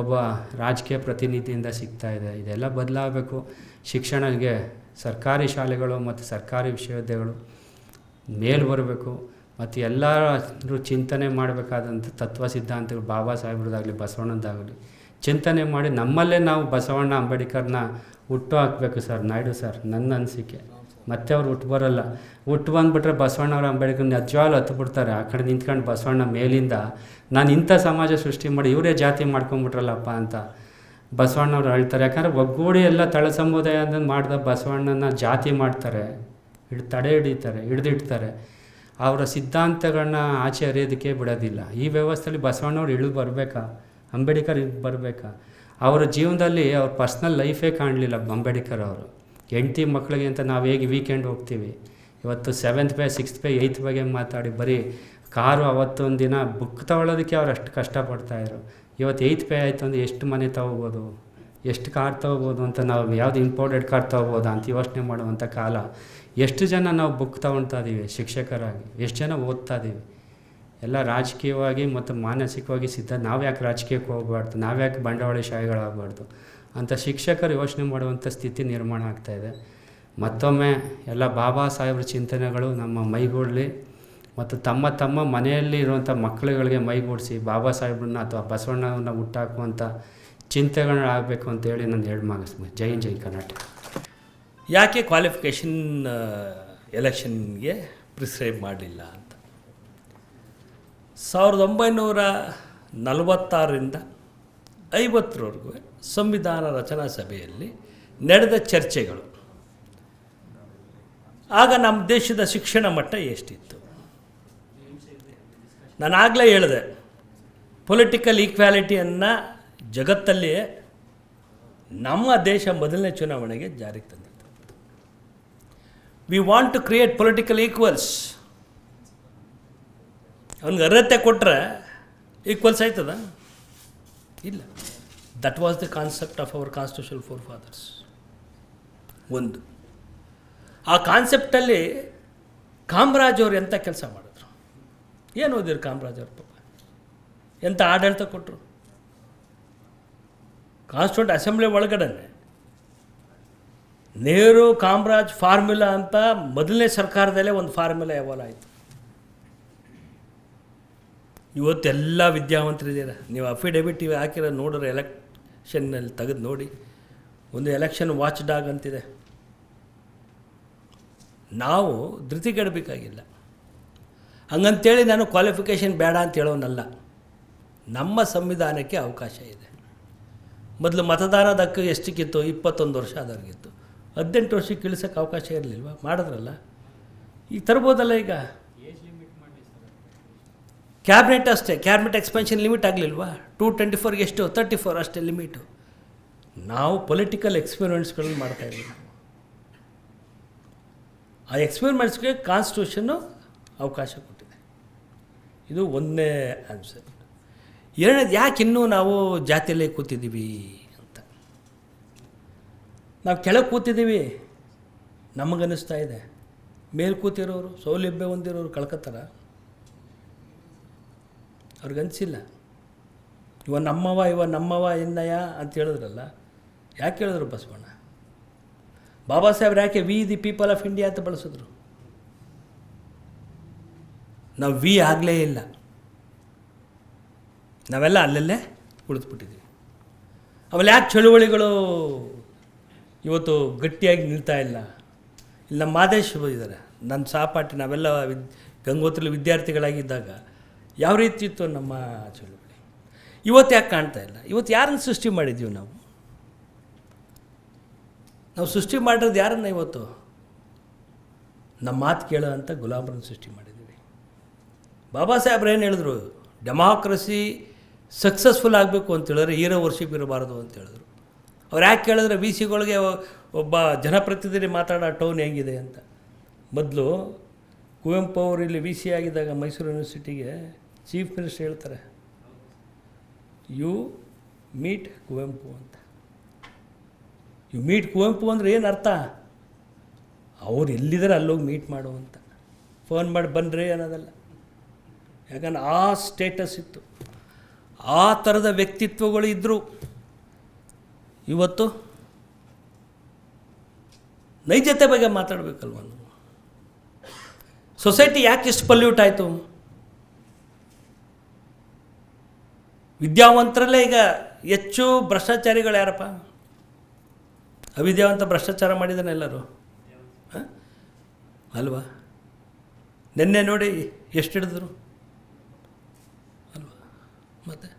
ಒಬ್ಬ ರಾಜಕೀಯ ಪ್ರತಿನಿಧಿಯಿಂದ ಸಿಗ್ತಾಯಿದೆ. ಇದೆಲ್ಲ ಬದಲಾಗಬೇಕು. ಶಿಕ್ಷಣಕ್ಕೆ ಸರ್ಕಾರಿ ಶಾಲೆಗಳು ಮತ್ತು ಸರ್ಕಾರಿ ವಿಶ್ವವಿದ್ಯಾಲಯಗಳು ಮೇಲ್ ಬರಬೇಕು. ಮತ್ತು ಎಲ್ಲರೂ ಚಿಂತನೆ ಮಾಡಬೇಕಾದಂಥ ತತ್ವ ಸಿದ್ಧಾಂತಗಳು, ಬಾಬಾ ಸಾಹೇಬ್ರದ್ದಾಗಲಿ ಬಸವಣ್ಣದಾಗಲಿ ಚಿಂತನೆ ಮಾಡಿ ನಮ್ಮಲ್ಲೇ ನಾವು ಬಸವಣ್ಣ ಅಂಬೇಡ್ಕರ್ನ ಹುಟ್ಟು ಹಾಕಬೇಕು ಸರ್. ನಾಯ್ಡು ಸರ್, ನನ್ನ ಅನಿಸಿಕೆ. ಮತ್ತೆ ಅವ್ರು ಹುಟ್ಟು ಬರೋಲ್ಲ. ಹುಟ್ಟು ಬಂದುಬಿಟ್ರೆ ಬಸವಣ್ಣವ್ರ ಅಂಬೇಡ್ಕರ್ ನಿಜವಾಗ್ಲೂ ಹತ್ಬಿಡ್ತಾರೆ. ಆ ಕಡೆ ನಿಂತ್ಕೊಂಡು ಬಸವಣ್ಣ ಮೇಲಿಂದ ನಾನು ಇಂಥ ಸಮಾಜ ಸೃಷ್ಟಿ ಮಾಡಿ ಇವರೇ ಜಾತಿ ಮಾಡ್ಕೊಂಬಿಟ್ರಲ್ಲಪ್ಪ ಅಂತ ಬಸವಣ್ಣವ್ರು ಹೇಳ್ತಾರೆ. ಯಾಕಂದರೆ ಒಗ್ಗೂಡಿ ಎಲ್ಲ ತಳ ಸಮುದಾಯ ಅಂತ ಮಾಡಿದ ಬಸವಣ್ಣನ ಜಾತಿ ಮಾಡ್ತಾರೆ, ತಡೆ ಹಿಡಿದಿಡ್ತಾರೆ. ಅವರ ಸಿದ್ಧಾಂತಗಳನ್ನ ಆಚೆ ಹರಿಯೋದಕ್ಕೆ ಬಿಡೋದಿಲ್ಲ. ಈ ವ್ಯವಸ್ಥೆಯಲ್ಲಿ ಬಸವಣ್ಣವ್ರು ಇಳಿದು ಬರಬೇಕಾ, ಅಂಬೇಡ್ಕರ್ ಬರಬೇಕಾ? ಅವರ ಜೀವನದಲ್ಲಿ ಅವ್ರ ಪರ್ಸ್ನಲ್ ಲೈಫೇ ಕಾಣಲಿಲ್ಲ ಅಂಬೇಡ್ಕರ್ ಅವರು. ಹೆಂಡತಿ ಮಕ್ಕಳಿಗೆ ಅಂತ ನಾವು ಹೇಗೆ ವೀಕೆಂಡ್ ಹೋಗ್ತೀವಿ, ಇವತ್ತು 7th pay 6th pay 8th ಬಗ್ಗೆ ಮಾತಾಡಿ ಬರೀ ಕಾರು ಅವತ್ತೊಂದು ದಿನ ಬುಕ್ ತೊಗೊಳೋದಕ್ಕೆ ಅವ್ರು ಅಷ್ಟು ಕಷ್ಟಪಡ್ತಾಯಿದ್ರು. ಇವತ್ತು 8th ಪೇ ಆಯಿತು ಅಂದರೆ ಎಷ್ಟು ಮನೆ ತೊಗೋಬೋದು, ಎಷ್ಟು ಕಾರ್ ತೊಗೋಬೋದು ಅಂತ, ನಾವು ಯಾವುದು ಇಂಪೋರ್ಟೆಡ್ ಕಾರ್ ತೊಗೋಬೋದಾ ಅಂತ ಯೋಚನೆ ಮಾಡುವಂಥ ಕಾಲ. ಎಷ್ಟು ಜನ ನಾವು ಬುಕ್ ತೊಗೊಳ್ತಾ ಇದ್ದೀವಿ ಶಿಕ್ಷಕರಾಗಿ, ಎಷ್ಟು ಜನ ಓದ್ತಾ ಇದ್ದೀವಿ? ಎಲ್ಲ ರಾಜಕೀಯವಾಗಿ ಮತ್ತು ಮಾನಸಿಕವಾಗಿ ನಾವು ಯಾಕೆ ರಾಜಕೀಯಕ್ಕೆ ಹೋಗಬಾರ್ದು, ನಾವ್ಯಾಕೆ ಬಂಡವಾಳಶಾಹಿಗಳಾಗಬಾರ್ದು ಅಂತ ಶಿಕ್ಷಕರು ಯೋಚನೆ ಮಾಡುವಂಥ ಸ್ಥಿತಿ ನಿರ್ಮಾಣ ಆಗ್ತಾಯಿದೆ. ಮತ್ತೊಮ್ಮೆ ಎಲ್ಲ ಬಾಬಾ ಸಾಹೇಬ್ರ ಚಿಂತನೆಗಳು ನಮ್ಮ ಮೈಗೂಡಲಿ ಮತ್ತು ತಮ್ಮ ಮನೆಯಲ್ಲಿ ಇರುವಂಥ ಮಕ್ಕಳುಗಳಿಗೆ ಮೈಗೂಡಿಸಿ ಬಾಬಾ ಸಾಹೇಬ್ರನ್ನ ಅಥವಾ ಬಸವಣ್ಣನ ಹುಟ್ಟಾಕುವಂಥ ಚಿಂತೆಗಳನ್ನ ಆಗಬೇಕು ಅಂತೇಳಿ ನಾನು ಮುಗಿಸ್ತೀನಿ. ಜೈ ಜೈ ಕರ್ನಾಟಕ. ಯಾಕೆ ಕ್ವಾಲಿಫಿಕೇಷನ್ ಎಲೆಕ್ಷನ್ಗೆ ಪ್ರಿಸ್ಕ್ರೈಬ್ ಮಾಡಲಿಲ್ಲ ಅಂತ 1946ರಿಂದ 50ರವರೆಗೂ ಸಂವಿಧಾನ ರಚನಾ ಸಭೆಯಲ್ಲಿ ನಡೆದ ಚರ್ಚೆಗಳು, ಆಗ ನಮ್ಮ ದೇಶದ ಶಿಕ್ಷಣ ಮಟ್ಟ ಎಷ್ಟಿತ್ತು? ನಾನು ಆಗಲೇ ಹೇಳಿದೆ, ಪೊಲಿಟಿಕಲ್ ಈಕ್ವಾಲಿಟಿಯನ್ನು ಜಗತ್ತಲ್ಲಿಯೇ ನಮ್ಮ ದೇಶ ಮೊದಲನೇ ಚುನಾವಣೆಗೆ ಜಾರಿಗೆ ತಂದಿತ್ತು. We want to create political equals. ಅವ್ನಿಗೆ ಅರ್ಹತೆ ಕೊಟ್ಟರೆ ಈಕ್ವಲ್ಸ್ ಆಯ್ತದ? ಇಲ್ಲ. That was the concept of our constitutional four fathers. ಒಂದು ಆ ಕಾನ್ಸೆಪ್ಟಲ್ಲಿ ಕಾಮರಾಜ್ ಅವ್ರು ಎಂಥ ಕೆಲಸ ಮಾಡಿದ್ರು? ಏನು ಓದಿದ್ರು ಕಾಮರಾಜ್ ಅವ್ರ ಪಾಪ? ಎಂಥ ಆಡಳಿತ ಕೊಟ್ಟರು? ಕಾನ್ಸ್ಟಿಟ್ಯೂಂಟ್ ಅಸೆಂಬ್ಲಿ ಒಳಗಡೆ ನೆಹರು ಕಾಮರಾಜ್ ಫಾರ್ಮುಲಾ ಅಂತ ಮೊದಲನೇ ಸರ್ಕಾರದಲ್ಲೇ ಒಂದು ಫಾರ್ಮುಲಾ ಯಾವಾಗ ಆಯಿತು. ಇವತ್ತೆಲ್ಲ ವಿದ್ಯಾವಂತರಿದ್ದೀರ. ನೀವು ಅಫಿಡವಿಟ್ ಇವು ಹಾಕಿರೋ ನೋಡಿದ್ರೆ ಎಲೆಕ್ಷನ್ನಲ್ಲಿ ತೆಗೆದು ನೋಡಿ, ಒಂದು ಎಲೆಕ್ಷನ್ ವಾಚ್ ಡಾಗ್ ಅಂತಿದೆ. ನಾವು ಧೃತಿಗೆಡಬೇಕಾಗಿಲ್ಲ. ಹಂಗಂತೇಳಿ ನಾನು ಕ್ವಾಲಿಫಿಕೇಷನ್ ಬೇಡ ಅಂತ ಹೇಳೋನಲ್ಲ. ನಮ್ಮ ಸಂವಿಧಾನಕ್ಕೆ ಅವಕಾಶ ಇದೆ. ಮೊದಲು ಮತದಾನದ ಹಕ್ಕು ಎಷ್ಟಕ್ಕಿತ್ತು? 21 ವರ್ಷ ಆದವ್ರಿಗಿತ್ತು. 18 ವರ್ಷಕ್ಕೆ ಇಳಿಸೋಕ್ಕೆ ಅವಕಾಶ ಇರಲಿಲ್ವ? ಮಾಡಿದ್ರಲ್ಲ. ಈಗ ತರ್ಬೋದಲ್ಲ. ಈಗ ಕ್ಯಾಬಿನೆಟ್ ಅಷ್ಟೇ, ಕ್ಯಾಬಿನೆಟ್ ಎಕ್ಸ್ಪೆನ್ಷನ್ ಲಿಮಿಟ್ ಆಗಲಿಲ್ವಾ? 224 ಎಷ್ಟು? 34 ಅಷ್ಟೇ ಲಿಮಿಟು. ನಾವು ಪೊಲಿಟಿಕಲ್ ಎಕ್ಸ್ಪೆರಿಮೆಂಟ್ಸ್ಗಳನ್ನು ಮಾಡ್ತಾಯಿದ್ದೀವಿ. ಆ ಎಕ್ಸ್ಪೆರಿಮೆಂಟ್ಸ್ಗೆ ಕಾನ್ಸ್ಟಿಟ್ಯೂಷನ್ನು ಅವಕಾಶ ಕೊಟ್ಟಿದೆ. ಇದು ಒಂದನೇ ಆನ್ಸರ್. ಎರಡನೇದು, ಯಾಕೆ ಇನ್ನೂ ನಾವು ಜಾತಿಯಲ್ಲೇ ಕೂತಿದ್ದೀವಿ ಅಂತ. ನಾವು ಕೆಳಗೆ ಕೂತಿದ್ದೀವಿ, ನಮಗನ್ನಿಸ್ತಾ ಇದೆ. ಮೇಲೆ ಕೂತಿರೋರು, ಸೌಲಭ್ಯ ಹೊಂದಿರೋರು ಕಳ್ಕೊತಾರ? ಅವ್ರಿಗನ್ಸಿಲ್ಲ. ಇವ ನಮ್ಮವ ಎನ್ನಯ್ಯ ಅಂತ ಹೇಳಿದ್ರಲ್ಲ. ಯಾಕೆ ಹೇಳಿದ್ರು ಬಸವಣ್ಣ? ಬಾಬಾ ಸಾಹೇಬ್ರು ಯಾಕೆ V the people of India ಅಂತ ಬಳಸಿದ್ರು? ನಾವು ವಿ ಆಗಲೇ ಇಲ್ಲ. ನಾವೆಲ್ಲ ಅಲ್ಲಲ್ಲೇ ಉಳಿದ್ಬಿಟ್ಟಿದ್ದೀವಿ. ಆಮೇಲೆ ಯಾಕೆ ಚಳುವಳಿಗಳು ಇವತ್ತು ಗಟ್ಟಿಯಾಗಿ ನಿಲ್ತಾ ಇಲ್ಲ? ಇಲ್ಲಿ ನಮ್ಮ ಮಾದೇಶ್ ಇದ್ದಾರೆ, ನನ್ನ ಸಹಪಾಠಿ. ನಾವೆಲ್ಲ ಗಂಗೋತ್ರಿಲಿ ವಿದ್ಯಾರ್ಥಿಗಳಾಗಿದ್ದಾಗ ಯಾವ ರೀತಿ ಇತ್ತು ನಮ್ಮ ಚಳುವಳಿ? ಇವತ್ತು ಯಾಕೆ ಕಾಣ್ತಾ ಇಲ್ಲ? ಇವತ್ತು ಯಾರನ್ನು ಸೃಷ್ಟಿ ಮಾಡಿದ್ದೀವಿ ನಾವು? ಸೃಷ್ಟಿ ಮಾಡಿರೋದು ಯಾರನ್ನು? ಇವತ್ತು ನಮ್ಮ ಮಾತು ಕೇಳೋ ಅಂಥ ಗುಲಾಮರನ್ನು ಸೃಷ್ಟಿ ಮಾಡಿದ್ದೀವಿ. ಬಾಬಾ ಸಾಹೇಬ್ರು ಏನು ಹೇಳಿದ್ರು? ಡೆಮಾಕ್ರಸಿ ಸಕ್ಸಸ್ಫುಲ್ ಆಗಬೇಕು ಅಂತ ಹೇಳಿದ್ರೆ ಹೀರೋ ವರ್ಷಿಪ್ ಇರಬಾರ್ದು ಅಂತ ಹೇಳಿದ್ರು. ಅವ್ರು ಯಾಕೆ ಕೇಳಿದ್ರೆ ವಿ ಸಿಗಳಿಗೆ ಒಬ್ಬ ಜನಪ್ರತಿನಿಧಿ ಮಾತಾಡೋ ಟೋನ್ ಹೆಂಗಿದೆ ಅಂತ. ಮೊದಲು ಕುವೆಂಪು ಅವರು ಇಲ್ಲಿ ವಿ ಸಿ ಆಗಿದ್ದಾಗ ಮೈಸೂರು ಯೂನಿವರ್ಸಿಟಿಗೆ ಚೀಫ್ ಮಿನಿಸ್ಟರ್ ಹೇಳ್ತಾರೆ, ಯು ಮೀಟ್ ಕುವೆಂಪು ಅಂತ. ಯು ಮೀಟ್ ಕುವೆಂಪು ಅಂದರೆ ಏನು ಅರ್ಥ? ಅವ್ರು ಎಲ್ಲಿದ್ದಾರೆ ಅಲ್ಲೋಗಿ ಮೀಟ್ ಮಾಡು ಅಂತ. ಫೋನ್ ಮಾಡಿ ಬನ್ನಿರಿ ಅನ್ನೋದಲ್ಲ. ಯಾಕಂದ್ರೆ ಆ ಸ್ಟೇಟಸ್ ಇತ್ತು, ಆ ಥರದ ವ್ಯಕ್ತಿತ್ವಗಳು ಇದ್ದರು. ಇವತ್ತು ನೈಜತೆ ಬಗ್ಗೆ ಮಾತಾಡಬೇಕಲ್ವ ನಾವು? ಸೊಸೈಟಿ ಯಾಕೆ ಇಷ್ಟು ಪಲ್ಯೂಟ್ ಆಯಿತು? ವಿದ್ಯಾವಂತರಲ್ಲೇ ಈಗ ಹೆಚ್ಚು ಭ್ರಷ್ಟಾಚಾರಿಗಳು ಯಾರಪ್ಪ? ಅವಿದ್ಯಾವಂತ ಭ್ರಷ್ಟಾಚಾರ ಮಾಡಿದ್ದಾನೆ ಎಲ್ಲರೂ ಅಲ್ವಾ? ನಿನ್ನೆ ನೋಡಿ ಎಷ್ಟು ಹಿಡಿದ್ರು ಅಲ್ವಾ? ಮತ್ತು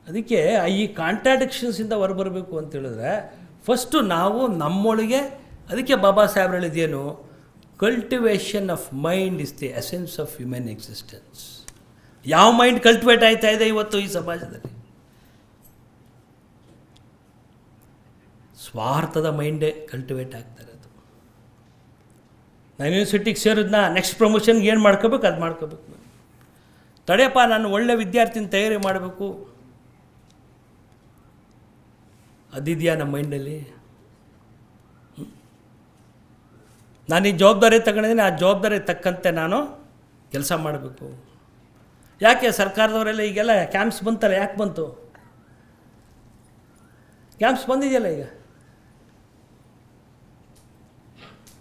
ಅದಕ್ಕೆ ಈ ಕಾಂಟ್ರಾಡಿಕ್ಷನ್ಸಿಂದ ಹೊರಬರಬೇಕು ಅಂತ ಹೇಳಿದ್ರೆ ಫಸ್ಟು ನಾವು ನಮ್ಮೊಳಗೆ, ಅದಕ್ಕೆ ಬಾಬಾ ಸಾಹೇಬ್ರು ಹೇಳಿದ್ದೇನು? Cultivation of mind is the essence of human existence. ಯಾವ ಮೈಂಡ್ ಕಲ್ಟಿವೇಟ್ ಆಯ್ತಾ ಇದೆ ಇವತ್ತು ಈ ಸಮಾಜದಲ್ಲಿ? ಸ್ವಾರ್ಥದ ಮೈಂಡೇ ಕಲ್ಟಿವೇಟ್ ಆಗ್ತಾ ಇರೋದು. ನಾನು ಯೂನಿವರ್ಸಿಟಿಗೆ ಸೇರಿದ್ನ ನೆಕ್ಸ್ಟ್ ಪ್ರಮೋಷನ್ಗೆ ಏನು ಮಾಡ್ಕೋಬೇಕು ಅದು ಮಾಡ್ಕೋಬೇಕು. ತಡೆಯಪ್ಪ, ನಾನು ಒಳ್ಳೆ ವಿದ್ಯಾರ್ಥಿನ ತಯಾರಿ ಮಾಡಬೇಕು, ಅದಿದೆಯಾ ನಮ್ಮ ಮೈಂಡಲ್ಲಿ? ನಾನು ಈ ಜವಾಬ್ದಾರಿ ತಗೊಂಡಿದ್ದೀನಿ, ಆ ಜವಾಬ್ದಾರಿ ತಕ್ಕಂತೆ ನಾನು ಕೆಲಸ ಮಾಡಬೇಕು. ಯಾಕೆ ಸರ್ಕಾರದವರೆಲ್ಲ ಈಗೆಲ್ಲ ಕ್ಯಾಂಪ್ಸ್ ಬಂತಲ್ಲ? ಯಾಕೆ ಬಂತು ಕ್ಯಾಂಪ್ಸ್? ಬಂದಿದೆಯಲ್ಲ ಈಗ.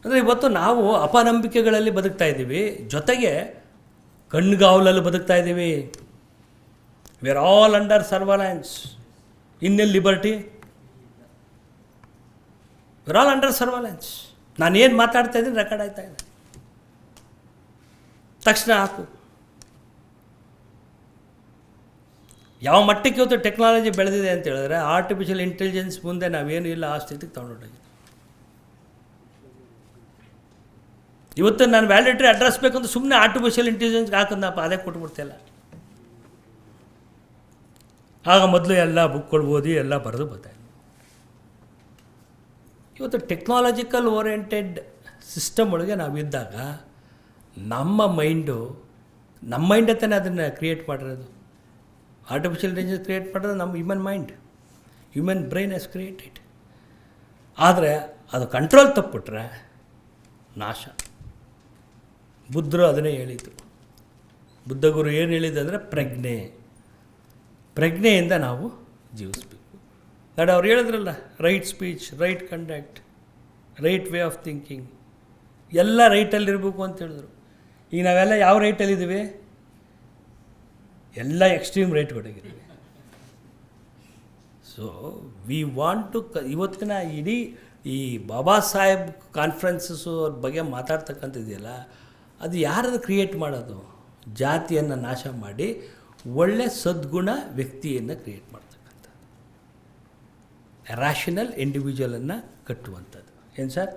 ಅಂದರೆ ಇವತ್ತು ನಾವು ಅಪನಂಬಿಕೆಗಳಲ್ಲಿ ಬದುಕ್ತಾ ಇದ್ದೀವಿ, ಜೊತೆಗೆ ಕಣ್ಗಾವಲಲ್ಲಿ ಬದುಕ್ತಾ ಇದ್ದೀವಿ. We are all under surveillance. ಇನ್ನೆಲ್ಲಿ liberty? We are all under surveillance. ನಾನು ಏನು ಮಾತಾಡ್ತಾ ಇದ್ದೀನಿ ರೆಕಾರ್ಡ್ ಆಯ್ತಾ ಇದೆ, ತಕ್ಷಣ ಹಾಕು. ಯಾವ ಮಟ್ಟಕ್ಕೆ ಇವತ್ತು ಟೆಕ್ನಾಲಜಿ ಬೆಳೆದಿದೆ ಅಂತ ಹೇಳಿದ್ರೆ, ಆರ್ಟಿಫಿಷಿಯಲ್ ಇಂಟೆಲಿಜೆನ್ಸ್ ಮುಂದೆ ನಾವೇನು ಇಲ್ಲ ಆ ಸ್ಥಿತಿಗೆ ತಗೊಂಡೋಗಿದ್ದೀವಿ. ಇವತ್ತು ನಾನು ವ್ಯಾಲಿಡೇಟರಿ ಅಡ್ರೆಸ್ ಬೇಕಂತ ಸುಮ್ಮನೆ ಆರ್ಟಿಫಿಷಿಯಲ್ ಇಂಟೆಲಿಜೆನ್ಸ್ಗೆ ಹಾಕೋದಪ್ಪ, ಅದೇ ಕೊಟ್ಬಿಡ್ತಿಲ್ಲ. ಆಗ ಮೊದಲು ಎಲ್ಲ ಬುಕ್ಗಳು ಓದಿ ಎಲ್ಲ ಬರೆದು ಬರ್ತಾಯಿದ್ದೆ. ಇವತ್ತು ಟೆಕ್ನಾಲಜಿಕಲ್ ಓರಿಯೆಂಟೆಡ್ ಸಿಸ್ಟಮ್ ಒಳಗೆ ನಾವಿದ್ದಾಗ ನಮ್ಮ ಮೈಂಡ್ ತಾನೇ ಅದನ್ನು ಕ್ರಿಯೇಟ್ ಮಾಡಿರೋದು. ಆರ್ಟಿಫಿಷಿಯಲ್ ಇಂಟೆಲಿಜೆನ್ಸ್ ಕ್ರಿಯೇಟ್ ಮಾಡೋದು ನಮ್ಮ human mind, human brain has created. ಆದರೆ ಅದು ಕಂಟ್ರೋಲ್ ತಪ್ಪಿಬಿಟ್ರೆ ನಾಶ. ಬುದ್ಧರು ಅದನ್ನೇ ಹೇಳಿತು. ಬುದ್ಧಗುರು ಏನು ಹೇಳಿದಂದರೆ ಪ್ರಜ್ಞೆಯಿಂದ ನಾವು ಜೀವಿಸ್ಬೇಕು. ನೋಡಿ ಅವ್ರು ಹೇಳಿದ್ರಲ್ಲ, right speech, right conduct, right way of thinking, ಎಲ್ಲ ರೈಟಲ್ಲಿರಬೇಕು ಅಂತ ಹೇಳಿದ್ರು. ಈಗ ನಾವೆಲ್ಲ ಯಾವ ರೈಟಲ್ಲಿದ್ದೀವಿ? ಎಲ್ಲ ಎಕ್ಸ್ಟ್ರೀಮ್ ರೈಟ್ ಹೊರಗಿದ್ದೀವಿ. ಸೊ ವಿ ವಾಂಟ್ ಟು ಇವತ್ತಿನ ಇಡೀ ಈ ಬಾಬಾ ಸಾಹೇಬ್ ಕಾನ್ಫರೆನ್ಸಸ್ಸು ಅವ್ರ ಬಗ್ಗೆ ಮಾತಾಡ್ತಕ್ಕಂಥದ್ದಿದೆಯಲ್ಲ, ಅದು ಯಾರದು ಕ್ರಿಯೇಟ್ ಮಾಡೋದು? ಜಾತಿಯನ್ನು ನಾಶ ಮಾಡಿ ಒಳ್ಳೆ ಸದ್ಗುಣ ವ್ಯಕ್ತಿಯನ್ನು ಕ್ರಿಯೇಟ್ ಮಾಡ್ತಕ್ಕಂಥದ್ದು, ರ್ಯಾಷನಲ್ ಇಂಡಿವಿಜುವಲನ್ನು ಕಟ್ಟುವಂಥದ್ದು. ಏನು ಸರ್?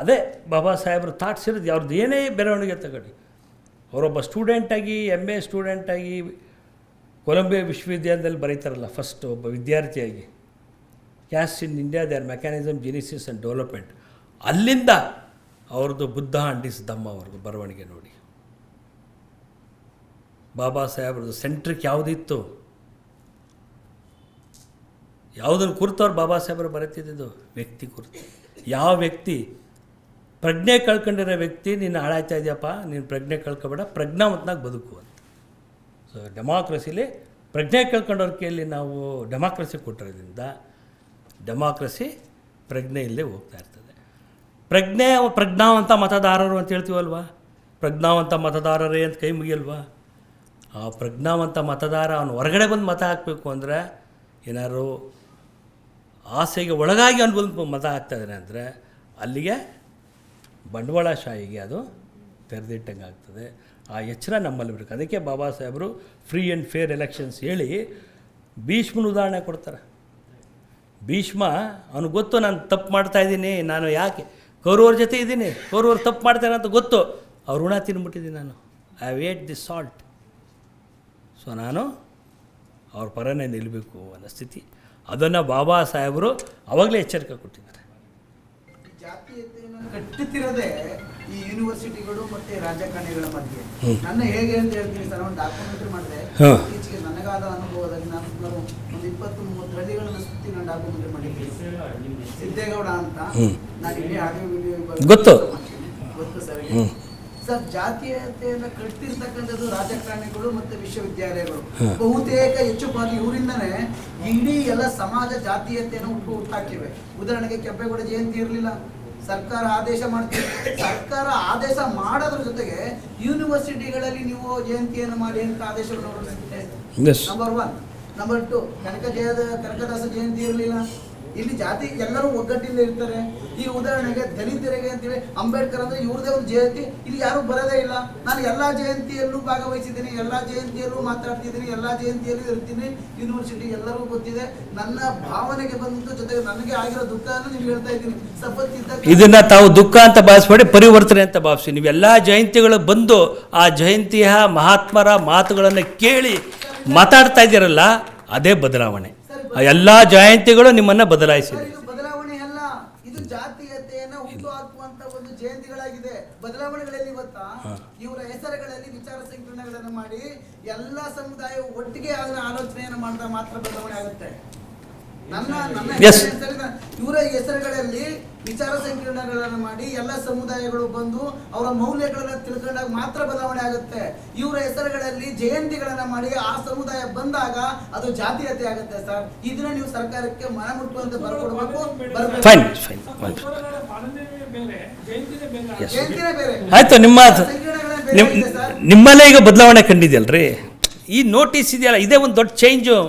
ಅದೇ ಬಾಬಾ ಸಾಹೇಬ್ರ ಥಾಟ್ಸ್ ಇರೋದು. ಅವ್ರದ್ದು ಏನೇ ಬೆಳವಣಿಗೆ ತಗೊಳ್ಳಿ, ಅವರೊಬ್ಬ ಸ್ಟೂಡೆಂಟಾಗಿ MA ಸ್ಟೂಡೆಂಟಾಗಿ ಕೊಲಂಬಿಯಾ ವಿಶ್ವವಿದ್ಯಾಲಯದಲ್ಲಿ ಬರೀತಾರಲ್ಲ, ಫಸ್ಟ್ ಒಬ್ಬ ವಿದ್ಯಾರ್ಥಿಯಾಗಿ, caste in India their mechanism genesis and development, ಅಲ್ಲಿಂದ ಅವ್ರದ್ದು ಬುದ್ಧ ಅಂಡ್ ಹಿಸ್ ಧಮ್ಮ ಅವ್ರದ್ದು ಬರವಣಿಗೆ ನೋಡಿ. ಬಾಬಾ ಸಾಹೇಬ್ರದ್ದು ಸೆಂಟ್ರಿಕ್ ಯಾವುದಿತ್ತು, ಯಾವುದನ್ನು ಕುರಿತವ್ರು ಬಾಬಾ ಸಾಹೇಬರು ಬರೀತಿದ್ದು? ವ್ಯಕ್ತಿ ಕುರಿತು. ಯಾವ ವ್ಯಕ್ತಿ ಪ್ರಜ್ಞೆ ಕಳ್ಕೊಂಡಿರೋ ವ್ಯಕ್ತಿ, ನೀನು ಹಾಳಾಯ್ತಾ ಇದೆಯಪ್ಪ, ನೀನು ಪ್ರಜ್ಞೆ ಕಳ್ಕೊಬೇಡ, ಪ್ರಜ್ಞಾವಂತನಾಗಿ ಬದುಕು ಅಂತ. ಸೊ ಡೆಮಾಕ್ರಸಿಲಿ ಪ್ರಜ್ಞೆ ಕಳ್ಕೊಂಡವ್ರ ಕೈಯಲ್ಲಿ ನಾವು ಡೆಮಾಕ್ರಸಿ ಕೊಟ್ಟಿರೋದ್ರಿಂದ ಡೆಮಾಕ್ರಸಿ ಪ್ರಜ್ಞೆ ಇಲ್ಲದೆ ಹೋಗ್ತಾ ಇರ್ತದೆ. ಪ್ರಜ್ಞಾವಂತ ಮತದಾರರು ಅಂತ ಹೇಳ್ತೀವಲ್ವ, ಪ್ರಜ್ಞಾವಂತ ಮತದಾರರೇ ಅಂತ ಕೈ ಮುಗಿಯಲ್ವಾ? ಆ ಪ್ರಜ್ಞಾವಂತ ಮತದಾರ ಅವನು ಹೊರಗಡೆ ಬಂದು ಮತ ಹಾಕಬೇಕು ಅಂದರೆ, ಏನಾದ್ರು ಆಸೆಗೆ ಒಳಗಾಗಿ ಅವನು ಬಂದು ಮತ ಹಾಕ್ತಾಯಿದ್ದಾನೆ ಅಂದರೆ ಅಲ್ಲಿಗೆ ಬಂಡವಾಳಶಾಹಿಗೆ ಅದು ತೆರೆದಿಟ್ಟಂಗೆ ಆಗ್ತದೆ. ಆ ಎಚ್ಚರ ನಮ್ಮಲ್ಲಿ ಬೇಕು. ಅದಕ್ಕೆ ಬಾಬಾ ಸಾಹೇಬರು ಫ್ರೀ ಆ್ಯಂಡ್ ಫೇರ್ ಎಲೆಕ್ಷನ್ಸ್ ಹೇಳಿ ಭೀಷ್ಮನ ಉದಾಹರಣೆ ಕೊಡ್ತಾರೆ. ಭೀಷ್ಮ ಅವನಿಗೆ ಗೊತ್ತು, ನಾನು ತಪ್ಪು ಮಾಡ್ತಾಯಿದ್ದೀನಿ, ನಾನು ಯಾಕೆ ಕೌರವ್ರ ಜೊತೆ ಇದ್ದೀನಿ, ಕೌರವ್ರು ತಪ್ಪು ಮಾಡ್ತೇನೆ ಅಂತ ಗೊತ್ತು, ಅವ್ರ ಋಣ ತಿನ್ಬಿಟ್ಟಿದ್ದೀನಿ ನಾನು, I wait the salt. So ನಾನು ಅವ್ರ ಪರನೇ ನಿಲ್ಲಬೇಕು ಅನ್ನೋ ಸ್ಥಿತಿ, ಅದನ್ನು ಬಾಬಾ ಸಾಹೇಬರು ಆವಾಗಲೇ ಎಚ್ಚರಿಕೆ ಕೊಟ್ಟಿದ್ದಾರೆ. ಜಾತೀಯತೆಯನ್ನು ಕಟ್ಟುತ್ತಿರೋದೇ ಈ ಯೂನಿವರ್ಸಿಟಿಗಳು ಮತ್ತೆ ರಾಜಕಾರಣಿಗಳ ಮಧ್ಯೆ. ನನ್ನ ಹೇಗೆ ಅಂತ ಹೇಳ್ತೀನಿ ಸರ್, ಒಂದು ಡಾಕ್ಯುಮೆಂಟ್ರಿ ಮಾಡಿದೆ ಇತ್ತೀಚೆಗೆ ನನಗಾದ ಅನುಭವದಲ್ಲಿ. ನಾನು ಸುಮಾರು ಒಂದು 20-30 ಹಳ್ಳಿಗಳನ್ನು ಸುತ್ತಿ ನಾನು ಡಾಕ್ಯುಮೆಂಟ್ರಿ ಮಾಡಿದ್ದೀನಿ. ಸಿದ್ದೇಗೌಡ ಅಂತ, ನಾನು ಇಲ್ಲಿ ಆಡಿಯೋ ವಿಡಿಯೋ ಗೊತ್ತು ಸರ್. ಸರ್, ಜಾತೀಯತೆಯನ್ನು ಕಟ್ಟಿರ್ತಕ್ಕಂಥದ್ದು ರಾಜಕಾರಣಿಗಳು ಮತ್ತೆ ವಿಶ್ವವಿದ್ಯಾಲಯಗಳು ಬಹುತೇಕ ಹೆಚ್ಚು ಪಾಲು ಇವರಿಂದನೇ ಇಡೀ ಎಲ್ಲ ಸಮಾಜ ಜಾತೀಯತೆಯನ್ನು ಹುಟ್ಟಾಕಿವೆ. ಉದಾಹರಣೆಗೆ ಕೆಂಪೇಗೌಡ ಜಯಂತಿ ಇರಲಿಲ್ಲ, ಸರ್ಕಾರ ಆದೇಶ ಮಾಡ್ತೀವಿ. ಸರ್ಕಾರ ಆದೇಶ ಮಾಡೋದ್ರ ಜೊತೆಗೆ ಯೂನಿವರ್ಸಿಟಿಗಳಲ್ಲಿ ನೀವು ಜಯಂತಿಯನ್ನು ಮಾಡಿ ಅಂತ ಆದೇಶವನ್ನು ಹೊರಡಿಸುತ್ತೆ. ನಂಬರ್ 1. ನಂಬರ್ 2, ಕನಕದಾಸ ಜಯಂತಿ ಇರಲಿಲ್ಲ. ಇಲ್ಲಿ ಜಾತಿ ಎಲ್ಲರೂ ಒಗ್ಗಟ್ಟಿಂದ ಇರ್ತಾರೆ. ಈ ಉದಾಹರಣೆಗೆ ದಲಿತರಿಗೆ ಅಂತೀವಿ, ಅಂಬೇಡ್ಕರ್ ಅಂದ್ರೆ ಇವ್ರದೇ ಒಂದು ಜಯಂತಿ, ಇಲ್ಲಿ ಯಾರು ಬರೋದೇ ಇಲ್ಲ. ನಾನು ಎಲ್ಲಾ ಜಯಂತಿಯಲ್ಲೂ ಭಾಗವಹಿಸಿದ್ದೀನಿ, ಎಲ್ಲಾ ಜಯಂತಿಯಲ್ಲೂ ಮಾತಾಡ್ತಿದ್ದೀನಿ, ಎಲ್ಲಾ ಜಯಂತಿಯಲ್ಲೂ ಇರ್ತೀನಿ. ಯೂನಿವರ್ಸಿಟಿ ಎಲ್ಲರಿಗೂ ಗೊತ್ತಿದೆ. ನನ್ನ ಭಾವನೆಗೆ ಬಂದ ಜೊತೆಗೆ ನನಗೆ ಆಗಿರೋ ದುಃಖವನ್ನು ನಿಮ್ಗೆ ಹೇಳ್ತಾ ಇದ್ದೀನಿ. ಸಪತ್ತಿದ್ದ ಇದನ್ನ ತಾವು ದುಃಖ ಅಂತ ಭಾವಿಸ್ಬೇಡಿ, ಪರಿವರ್ತನೆ ಅಂತ ಭಾವಿಸಿ. ನೀವೆಲ್ಲ ಜಯಂತಿಗಳು ಬಂದು ಆ ಜಯಂತಿಯ ಮಹಾತ್ಮರ ಮಾತುಗಳನ್ನು ಕೇಳಿ ಮಾತಾಡ್ತಾ ಇದ್ದೀರಲ್ಲ, ಅದೇ ಬದಲಾವಣೆ. ಎಲ್ಲ ಜಯಂತಿಗಳು ನಿಮ್ಮನ್ನ ಬದಲಾಯಿಸಿದೆ. ಇದು ಬದಲಾವಣೆ ಅಲ್ಲ, ಇದು ಜಾತೀಯತೆಯನ್ನ ಹುಟ್ಟು ಹಾಕುವಂತ ಒಂದು ಜಯಂತಿಗಳಾಗಿದೆ. ಬದಲಾವಣೆಗಳಲ್ಲಿ ಗೊತ್ತಾ, ಇವರ ಹೆಸರುಗಳಲ್ಲಿ ವಿಚಾರ ಸಂಕಿರಣಗಳನ್ನು ಮಾಡಿ ಎಲ್ಲ ಸಮುದಾಯ ಒಟ್ಟಿಗೆ ಅದನ್ನ ಆಲೋಚನೆಯನ್ನು ಮಾಡಿದಾಗ ಮಾತ್ರ ಬದಲಾವಣೆ ಆಗುತ್ತೆ. ಇವರ ಹೆಸರುಗಳಲ್ಲಿ ವಿಚಾರ ಸಂಕಿರಣಗಳನ್ನು ಮಾಡಿ ಎಲ್ಲ ಸಮುದಾಯಗಳು ಬಂದು ಅವರ ಮೌಲ್ಯಗಳನ್ನ ತಿಳ್ಕೊಂಡಾಗ ಮಾತ್ರ ಬದಲಾವಣೆ ಆಗುತ್ತೆ. ಇವರ ಹೆಸರುಗಳಲ್ಲಿ ಜಯಂತಿಗಳನ್ನ ಮಾಡಿ ಆ ಸಮುದಾಯ ಬಂದಾಗ ಅದು ಜಾತೀಯತೆ ಆಗುತ್ತೆ. ಸರ್, ಇದನ್ನ ನೀವು ಸರ್ಕಾರಕ್ಕೆ ಮನಮುಟ್ಟುವಂತೆ ಬರ್ಕೊಡ್ಬೇಕು. ಜಯಂತಿನೇ ಬೇರೆ ಆಯ್ತು. ನಿಮ್ಮಲ್ಲೇ ಈಗ ಬದಲಾವಣೆ ಕಂಡಿದೆಯಲ್ರಿ. ಈ ನೋಟಿಸ್ ಇದೆಯಲ್ಲ, ಇದೇ ಒಂದು ದೊಡ್ಡ ಚೇಂಜು.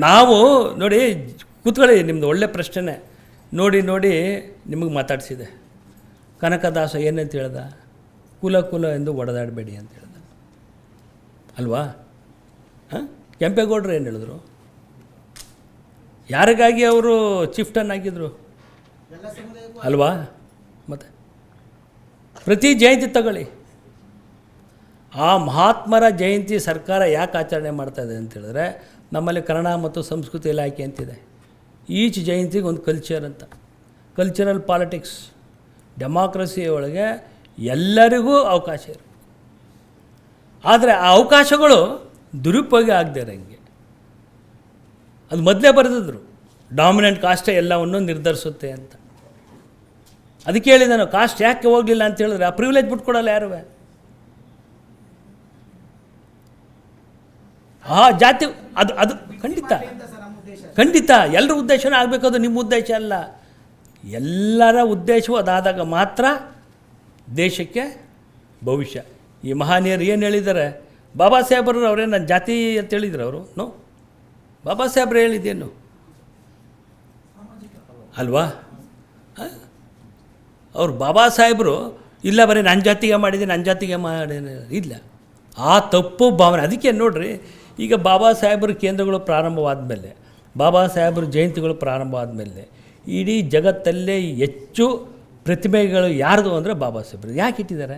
ನಾವು ನೋಡಿ ಕೂತ್ಕೊಳ್ಳಿ, ನಿಮ್ಮದು ಒಳ್ಳೆ ಪ್ರಶ್ನೆ. ನೋಡಿ ನಿಮಗೆ ಮಾತಾಡಿಸಿದೆ. ಕನಕದಾಸ ಏನಂತ ಹೇಳ್ದ? ಕುಲ ಎಂದು ಒಡೆದಾಡಬೇಡಿ ಅಂತ ಹೇಳ್ದ ಅಲ್ವಾ? ಕೆಂಪೇಗೌಡರು ಏನು ಹೇಳಿದ್ರು? ಯಾರಿಗಾಗಿ ಅವರು ಚಿಫ್ಟನ್ ಆಗಿದ್ರು ಅಲ್ವಾ? ಮತ್ತು ಪ್ರತಿ ಜಯಂತಿ ತಗೊಳ್ಳಿ, ಆ ಮಹಾತ್ಮರ ಜಯಂತಿ ಸರ್ಕಾರ ಯಾಕೆ ಆಚರಣೆ ಮಾಡ್ತಾಯಿದೆ ಅಂತ ಹೇಳಿದ್ರೆ, ನಮ್ಮಲ್ಲಿ ಕನ್ನಡ ಮತ್ತು ಸಂಸ್ಕೃತಿ ಇಲಾಖೆ ಅಂತಿದೆ. ಈಚ್ ಜಯಂತಿಗೆ ಒಂದು ಕಲ್ಚರ್ ಅಂತ, ಕಲ್ಚರಲ್ ಪಾಲಿಟಿಕ್ಸ್. ಡೆಮಾಕ್ರಸಿ ಒಳಗೆ ಎಲ್ಲರಿಗೂ ಅವಕಾಶ ಇರುತ್ತೆ. ಆದರೆ ಆ ಅವಕಾಶಗಳು ದುರುಪಯೋಗ ಆಗದೆ ಇರೋಂಗೆ, ಅದು ಮೊದಲೇ ಬರೆದಿದ್ರು, ಡಾಮಿನೆಂಟ್ ಕಾಸ್ಟೇ ಎಲ್ಲವನ್ನು ನಿರ್ಧರಿಸುತ್ತೆ ಅಂತ. ಅದಕ್ಕೆ ಹೇಳಿದೆ ನಾನು, ಕಾಸ್ಟ್ ಯಾಕೆ ಹೋಗಲಿಲ್ಲ ಅಂತ ಹೇಳಿದ್ರೆ ಆ ಪ್ರಿವಿಲೇಜ್ ಬಿಟ್ಕೊಡಲ್ಲ ಯಾರೂ. ಆ ಜಾತಿ ಅದು ಖಂಡಿತ ಖಂಡಿತ ಎಲ್ಲರ ಉದ್ದೇಶನೂ ಆಗಬೇಕು. ಅದು ನಿಮ್ಮ ಉದ್ದೇಶ ಅಲ್ಲ, ಎಲ್ಲರ ಉದ್ದೇಶವೂ ಅದಾದಾಗ ಮಾತ್ರ ದೇಶಕ್ಕೆ ಭವಿಷ್ಯ. ಈ ಮಹಾನೀಯರು ಏನು ಹೇಳಿದ್ದಾರೆ, ಬಾಬಾ ಸಾಹೇಬರು ಅವರೇ ನನ್ನ ಜಾತಿ ಅಂತ ಹೇಳಿದ್ರು ಅವರು. ನೋ, ಬಾಬಾ ಸಾಹೇಬ್ರು ಹೇಳಿದ್ದೇನು ಅಲ್ವಾ? ಅವ್ರು ಬಾಬಾ ಸಾಹೇಬರು ಇಲ್ಲ ಬರೀ ನನ್ನ ಜಾತಿಗೆ ಮಾಡಿದೆ, ನನ್ನ ಜಾತಿಗೆ ಮಾಡಿದೆ ಇಲ್ಲ, ಆ ತಪ್ಪು ಭಾವನೆ. ಅದಕ್ಕೆ ನೋಡಿರಿ, ಈಗ ಬಾಬಾ ಸಾಹೇಬರ ಕೇಂದ್ರಗಳು ಪ್ರಾರಂಭವಾದ ಮೇಲೆ, ಬಾಬಾ ಸಾಹೇಬರ ಜಯಂತಿಗಳು ಪ್ರಾರಂಭವಾದ ಮೇಲೆ ಇಡೀ ಜಗತ್ತಲ್ಲೇ ಹೆಚ್ಚು ಪ್ರತಿಮೆಗಳು ಯಾರ್ದು ಅಂದರೆ ಬಾಬಾ ಸಾಹೇಬ್ರು. ಯಾಕೆ ಇಟ್ಟಿದ್ದಾರೆ?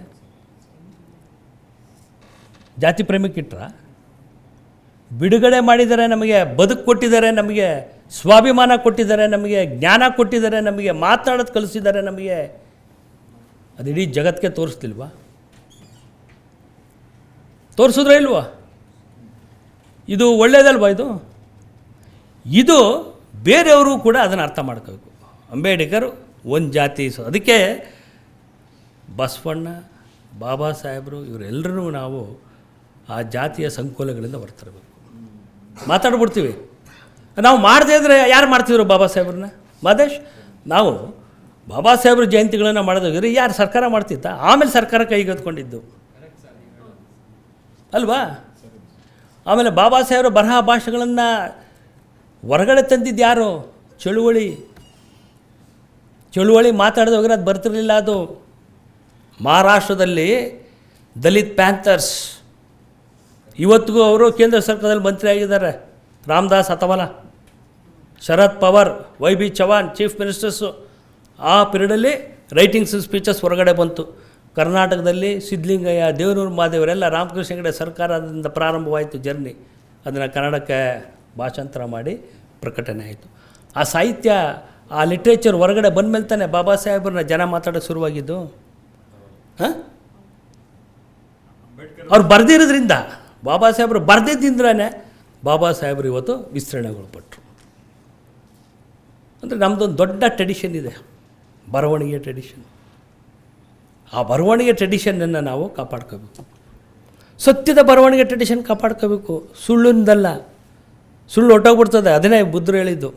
ಜಾತಿ ಪ್ರೇಮಕ್ಕೆ ಇಟ್ರ? ಬಿಡುಗಡೆ ಮಾಡಿದ್ದಾರೆ, ನಮಗೆ ಬದುಕು ಕೊಟ್ಟಿದ್ದಾರೆ, ನಮಗೆ ಸ್ವಾಭಿಮಾನ ಕೊಟ್ಟಿದ್ದಾರೆ, ನಮಗೆ ಜ್ಞಾನ ಕೊಟ್ಟಿದ್ದಾರೆ, ನಮಗೆ ಮಾತನಾಡೋದು ಕಲಿಸಿದ್ದಾರೆ ನಮಗೆ. ಅದು ಇಡೀ ಜಗತ್ತಿಗೆ ತೋರಿಸ್ತಿಲ್ವಾ? ತೋರಿಸಿದ್ರೆ ಇಲ್ವಾ? ಇದು ಒಳ್ಳೆಯದಲ್ವಾ? ಇದು ಬೇರೆಯವರು ಕೂಡ ಅದನ್ನು ಅರ್ಥ ಮಾಡ್ಕೋಬೇಕು. ಅಂಬೇಡ್ಕರ್ ಒಂದು ಜಾತಿ, ಅದಕ್ಕೆ ಬಸವಣ್ಣ, ಬಾಬಾ ಸಾಹೇಬರು ಇವರೆಲ್ಲರೂ ನಾವು ಆ ಜಾತಿಯ ಸಂಕೋಲೆಗಳಿಂದ ಹೊರತರಬೇಕು. ಮಾತಾಡ್ಬಿಡ್ತೀವಿ ನಾವು, ಮಾಡದೇ ಇದ್ದರೆ ಯಾರು ಮಾಡ್ತಿದ್ರು ಬಾಬಾ ಸಾಹೇಬ್ರನ್ನ? ಮಾದೇಶ್, ನಾವು ಬಾಬಾ ಸಾಹೇಬ್ರ ಜಯಂತಿಗಳನ್ನು ಮಾಡೋದಾಗಿದ್ರೆ ಯಾರು ಸರ್ಕಾರ ಮಾಡ್ತಿತ್ತ? ಆಮೇಲೆ ಸರ್ಕಾರ ಕೈಗೆತ್ಕೊಂಡಿದ್ದು ಅಲ್ವಾ? ಆಮೇಲೆ ಬಾಬಾ ಸಾಹೇಬ್ರ ಬರಹ ಭಾಷೆಗಳನ್ನು ಹೊರಗಡೆ ತಂದಿದ್ದು ಯಾರು? ಚಳುವಳಿ ಮಾತಾಡಿದ ಹೋಗಿರೋ ಅದು ಬರ್ತಿರಲಿಲ್ಲ. ಅದು ಮಹಾರಾಷ್ಟ್ರದಲ್ಲಿ ದಲಿತ್ ಪ್ಯಾಂಥರ್ಸ್ ಇವತ್ತಿಗೂ ಅವರು ಕೇಂದ್ರ ಸರ್ಕಾರದಲ್ಲಿ ಮಂತ್ರಿ ಆಗಿದ್ದಾರೆ. Ramdas Athawale, Sharad Pawar, Y B Chavan chief ministers. ಆ ಪೀರಿಯಡಲ್ಲಿ ರೈಟಿಂಗ್ಸ್ ಸ್ಪೀಚಸ್ ಹೊರಗಡೆ ಬಂತು. ಕರ್ನಾಟಕದಲ್ಲಿ ಸಿದ್ಧಲಿಂಗಯ್ಯ, ದೇವನೂರು ಮಹಾದೇವರೆಲ್ಲ ರಾಮಕೃಷ್ಣ ಹೆಗಡೆ ಸರ್ಕಾರದಿಂದ ಪ್ರಾರಂಭವಾಯಿತು ಜರ್ನಿ. ಅದನ್ನು ಕನ್ನಡಕ್ಕೆ ಭಾಷಾಂತರ ಮಾಡಿ ಪ್ರಕಟಣೆ ಆಯಿತು. ಆ ಸಾಹಿತ್ಯ, ಆ ಲಿಟ್ರೇಚರ್ ಹೊರಗಡೆ ಬಂದಮೇಲೆ ತಾನೆ ಬಾಬಾ ಸಾಹೇಬ್ರನ್ನ ಜನ ಮಾತಾಡೋಕ್ಕೆ ಶುರುವಾಗಿದ್ದು. ಅವ್ರು ಬರೆದಿರೋದ್ರಿಂದ, ಬಾಬಾ ಸಾಹೇಬರು ಬರೆದಿದ್ದಿಂದ್ರೇ ಬಾಬಾ ಸಾಹೇಬರು ಇವತ್ತು ವಿಸ್ತರಣೆಗೊಳಪಟ್ಟರು. ಅಂದರೆ ನಮ್ಮದೊಂದು ದೊಡ್ಡ ಟ್ರೆಡಿಷನ್ ಇದೆ, ಬರವಣಿಗೆ ಟ್ರೆಡಿಷನ್. ಆ ಬರವಣಿಗೆ ಟ್ರೆಡಿಷನನ್ನು ನಾವು ಕಾಪಾಡ್ಕೋಬೇಕು. ಸತ್ಯದ ಬರವಣಿಗೆ ಟ್ರೆಡಿಷನ್ ಕಾಪಾಡ್ಕೋಬೇಕು, ಸುಳ್ಳಿಂದಲ್ಲ. ಸುಳ್ಳು ಹೊಟ್ಟೋಗ್ಬಿಡ್ತದೆ. ಅದನ್ನೇ ಬುದ್ಧರು ಹೇಳಿದ್ದು,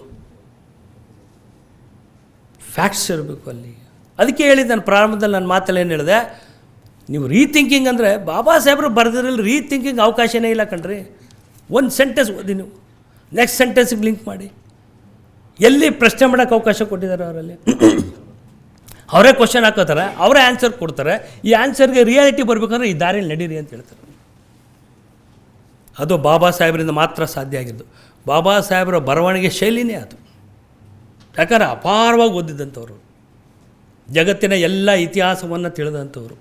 ಫ್ಯಾಕ್ಟ್ಸ್ ಇರಬೇಕು ಅಲ್ಲಿ. ಅದಕ್ಕೆ ಹೇಳಿದ್ದು ನಾನು ಪ್ರಾರಂಭದಲ್ಲಿ ನನ್ನ ಮಾತಲ್ಲಿ ಏನು ಹೇಳಿದೆ, ನೀವು ರೀಥಿಂಕಿಂಗ್ ಅಂದರೆ ಬಾಬಾ ಸಾಹೇಬರು ಬರೆದಿರಲಿ ರೀಥಿಂಕಿಂಗ್ ಅವಕಾಶನೇ ಇಲ್ಲ ಕಣ್ರಿ. ಒಂದು ಸೆಂಟೆನ್ಸ್ ಓದಿ ನೀವು, ನೆಕ್ಸ್ಟ್ ಸೆಂಟೆನ್ಸಿಗೆ ಲಿಂಕ್ ಮಾಡಿ. ಎಲ್ಲಿ ಪ್ರಶ್ನೆ ಮಾಡೋಕ್ಕೆ ಅವಕಾಶ ಕೊಟ್ಟಿದ್ದಾರೆ ಅವರಲ್ಲಿ? ಅವರೇ ಕ್ವಶನ್ ಹಾಕೋತಾರೆ, ಅವರೇ ಆನ್ಸರ್ ಕೊಡ್ತಾರೆ. ಈ ಆನ್ಸರ್ಗೆ ರಿಯಾಲಿಟಿ ಬರಬೇಕಂದ್ರೆ ಈ ದಾರಿಯಲ್ಲಿ ನಡೀರಿ ಅಂತ ಹೇಳ್ತಾರೆ. ಅದು ಬಾಬಾ ಸಾಹೇಬರಿಂದ ಮಾತ್ರ ಸಾಧ್ಯ ಆಗಿದ್ದು. ಬಾಬಾ ಸಾಹೇಬರ ಬರವಣಿಗೆ ಶೈಲಿನೇ ಅದು. ಯಾಕಂದರೆ ಅಪಾರವಾಗಿ ಓದಿದಂಥವ್ರು, ಜಗತ್ತಿನ ಎಲ್ಲ ಇತಿಹಾಸವನ್ನು ತಿಳಿದಂಥವ್ರು,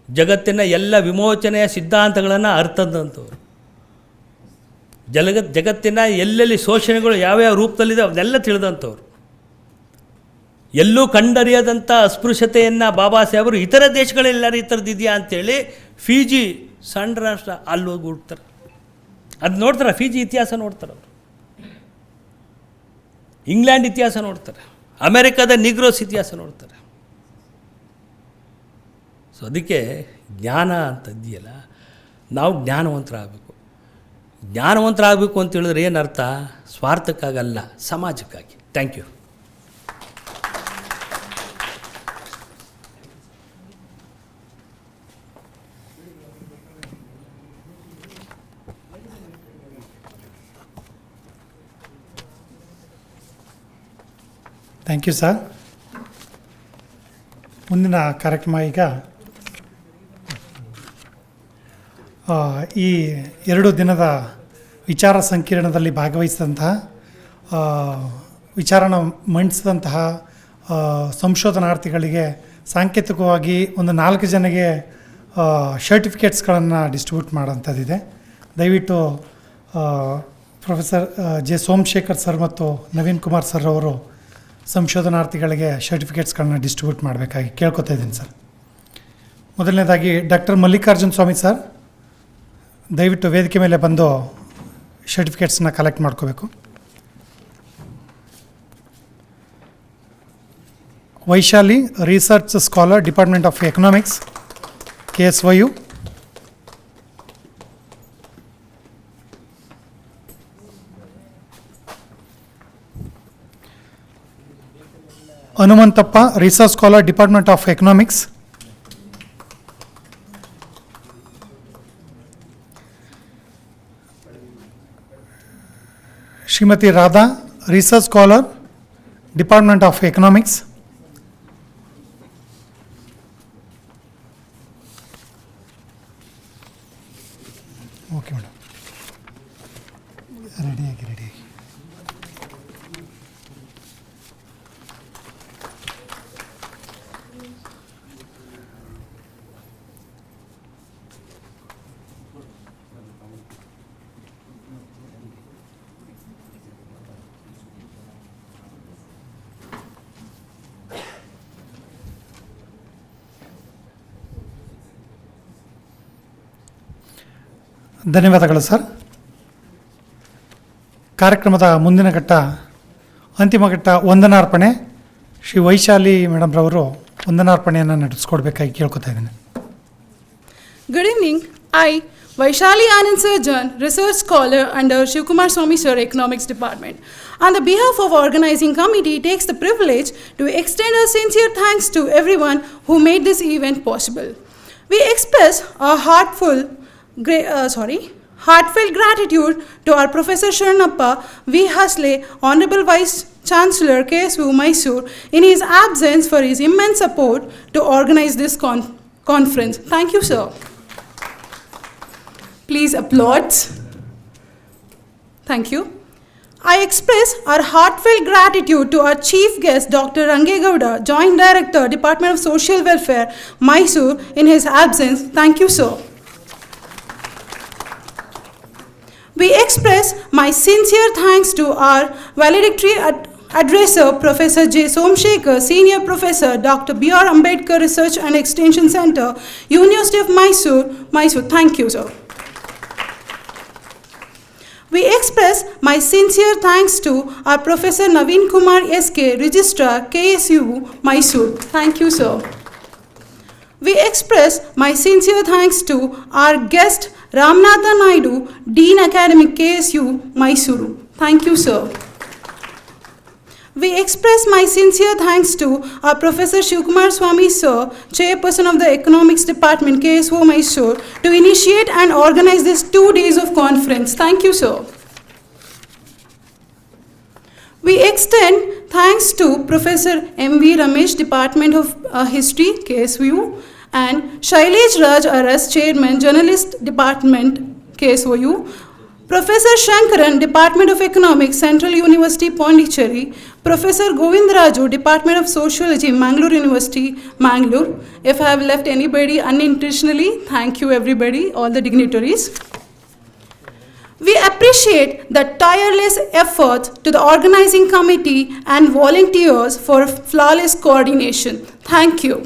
ಜಗತ್ತಿನ ಎಲ್ಲ ವಿಮೋಚನೆಯ ಸಿದ್ಧಾಂತಗಳನ್ನು ಅರ್ಥದಂಥವ್ರು, ಜಗತ್ತಿನ ಎಲ್ಲೆಲ್ಲಿ ಶೋಷಣೆಗಳು ಯಾವ್ಯಾವ ರೂಪದಲ್ಲಿದೆ ಅವನ್ನೆಲ್ಲ ತಿಳಿದಂಥವ್ರು, ಎಲ್ಲೂ ಕಂಡರಿಯದಂಥ ಅಸ್ಪೃಶ್ಯತೆಯನ್ನು ಬಾಬಾ ಸಾಹೇಬರು ಇತರ ದೇಶಗಳೆಲ್ಲರೂ ಈ ಥರದ್ದಿದೆಯಾ ಅಂಥೇಳಿ ಫಿಜಿ ಸಣ್ಣ ರಾಷ್ಟ್ರ ಅಲ್ಲಿ ಹೋಗಿ ಹುಡ್ತಾರೆ. ಅದು ನೋಡ್ತಾರೆ, ಫಿಜಿ ಇತಿಹಾಸ ನೋಡ್ತಾರೆ ಅವರು, ಇಂಗ್ಲೆಂಡ್ ಇತಿಹಾಸ ನೋಡ್ತಾರೆ, ಅಮೆರಿಕದ ನಿಗ್ರೋಸ್ ಇತಿಹಾಸ ನೋಡ್ತಾರೆ. ಸೊ ಅದಕ್ಕೆ ಜ್ಞಾನ ಅಂತದ್ದಿಯಲ್ಲ, ನಾವು ಜ್ಞಾನವಂತರಾಗಬೇಕು. ಜ್ಞಾನವಂತರಾಗಬೇಕು ಅಂತ ಹೇಳಿದ್ರೆ ಏನರ್ಥ? ಸ್ವಾರ್ಥಕ್ಕಾಗಲ್ಲ, ಸಮಾಜಕ್ಕಾಗಿ. Thank you. Thank you sir. ಮುಂದಿನ ಕಾರ್ಯಕ್ರಮ ಈಗ ಈ 2 ದಿನದ ವಿಚಾರ ಸಂಕಿರಣದಲ್ಲಿ ಭಾಗವಹಿಸಿದಂತಹ, ವಿಚಾರಣ ಮಂಡಿಸಿದಂತಹ ಸಂಶೋಧನಾರ್ಥಿಗಳಿಗೆ ಸಾಂಕೇತಿಕವಾಗಿ ಒಂದು 4 ಜನಕ್ಕೆ ಸರ್ಟಿಫಿಕೇಟ್ಸ್ಗಳನ್ನು ಡಿಸ್ಟ್ರಿಬ್ಯೂಟ್ ಮಾಡೋಂಥದ್ದಿದೆ. ದಯವಿಟ್ಟು ಪ್ರೊಫೆಸರ್ ಜೆ ಸೋಮಶೇಖರ್ ಸರ್ ಮತ್ತು ನವೀನ್ ಕುಮಾರ್ ಸರ್ ಅವರು ಸಂಶೋಧನಾರ್ಥಿಗಳಿಗೆ ಸರ್ಟಿಫಿಕೇಟ್ಸ್ಗಳನ್ನ ಡಿಸ್ಟ್ರಿಬ್ಯೂಟ್ ಮಾಡಬೇಕಾಗಿ ಕೇಳ್ಕೊತಾ ಇದ್ದೀನಿ ಸರ್. ಮೊದಲನೇದಾಗಿ ಡಾಕ್ಟರ್ ಮಲ್ಲಿಕಾರ್ಜುನ್ ಸ್ವಾಮಿ ಸರ್, ದಯವಿಟ್ಟು ವೇದಿಕೆ ಮೇಲೆ ಬಂದು ಸರ್ಟಿಫಿಕೇಟ್ಸನ್ನ ಕಲೆಕ್ಟ್ ಮಾಡ್ಕೋಬೇಕು. Vaishali, research scholar, department of economics, KSYU. Hanumanthappa, research scholar, department of economics. Shrimati Radha, research scholar, department of economics. Okay madam, ರೆಡಿಯಾಗಿ. ಧನ್ಯವಾದಗಳು ಸರ್. ಕಾರ್ಯಕ್ರಮದ ಮುಂದಿನ ಘಟ್ಟ, ಅಂತಿಮ ಘಟ್ಟ, ವಂದನಾರ್ಪಣೆ. ಶ್ರೀ ವೈಶಾಲಿ ಮೇಡಮ್ರವರು ವಂದನಾರ್ಪಣೆಯನ್ನು ನಡೆಸ್ಕೊಡ್ಬೇಕಾಗಿ ಕೇಳ್ಕೊತಾ ಇದ್ದೀನಿ. Good evening. I, Vaishali Anand Surjan, research scholar under Shivkumar Swamy Sir Economics Department, on the behalf of organizing committee, takes the privilege to extend our sincere thanks to everyone who made this event possible. We express our heartfelt gratitude to our Professor Sharanappa V. Hasle, Honorable Vice Chancellor KSU Mysore, in his absence for his immense support to organize this conference. Thank you, sir. Please applaud. Thank you. I express our heartfelt gratitude to our chief guest, Dr. Rangegowda, Joint Director, Department of Social Welfare, Mysore, in his absence. Thank you, sir. We express my sincere thanks to our valedictory addresser, Professor J. Somshekhar, Senior Professor, Dr. B.R. Ambedkar Research and Extension Center, University of Mysore. Thank you, sir. We express my sincere thanks to our Professor Naveen Kumar SK, Registrar, KSU, Mysore. Thank you, sir. We express my sincere thanks to our guest, Ramanatha Naidu, Dean Academic, KSU, Mysuru. Thank you, sir. We express my sincere thanks to our Professor Shivkumar Swamy Sir, Chairperson of the Economics Department, KSU, Mysore, to initiate and organize this 2 days of conference. Thank you, sir. We extend thanks to Professor M.V. Ramesh, Department of History, KSU, and Shailesh Raj Aras, Chairman, Journalist Department, KSU, Professor Shankaran, Department of Economics, Central University, Pondicherry, Professor Govind Raju, Department of Sociology, Mangalore University, Mangalore. If I have left anybody unintentionally, thank you everybody, all the dignitaries. We appreciate the tireless efforts to the organizing committee and volunteers for flawless coordination. Thank you.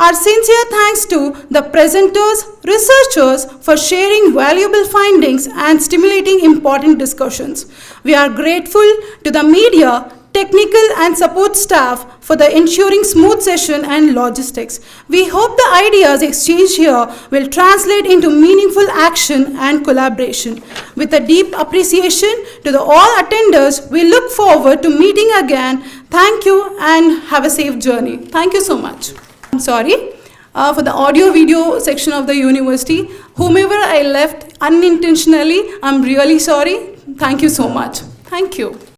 Our sincere thanks to the presenters, researchers for sharing valuable findings and stimulating important discussions. We are grateful to the media, technical and support staff for the ensuring smooth session and logistics. We hope the ideas exchanged here will translate into meaningful action and collaboration. With a deep appreciation to the all attenders, we look forward to meeting again. Thank you and have a safe journey. Thank you so much. I'm sorry for the audio video section of the university. Whomever I left unintentionally, I'm really sorry. Thank you so much. Thank you.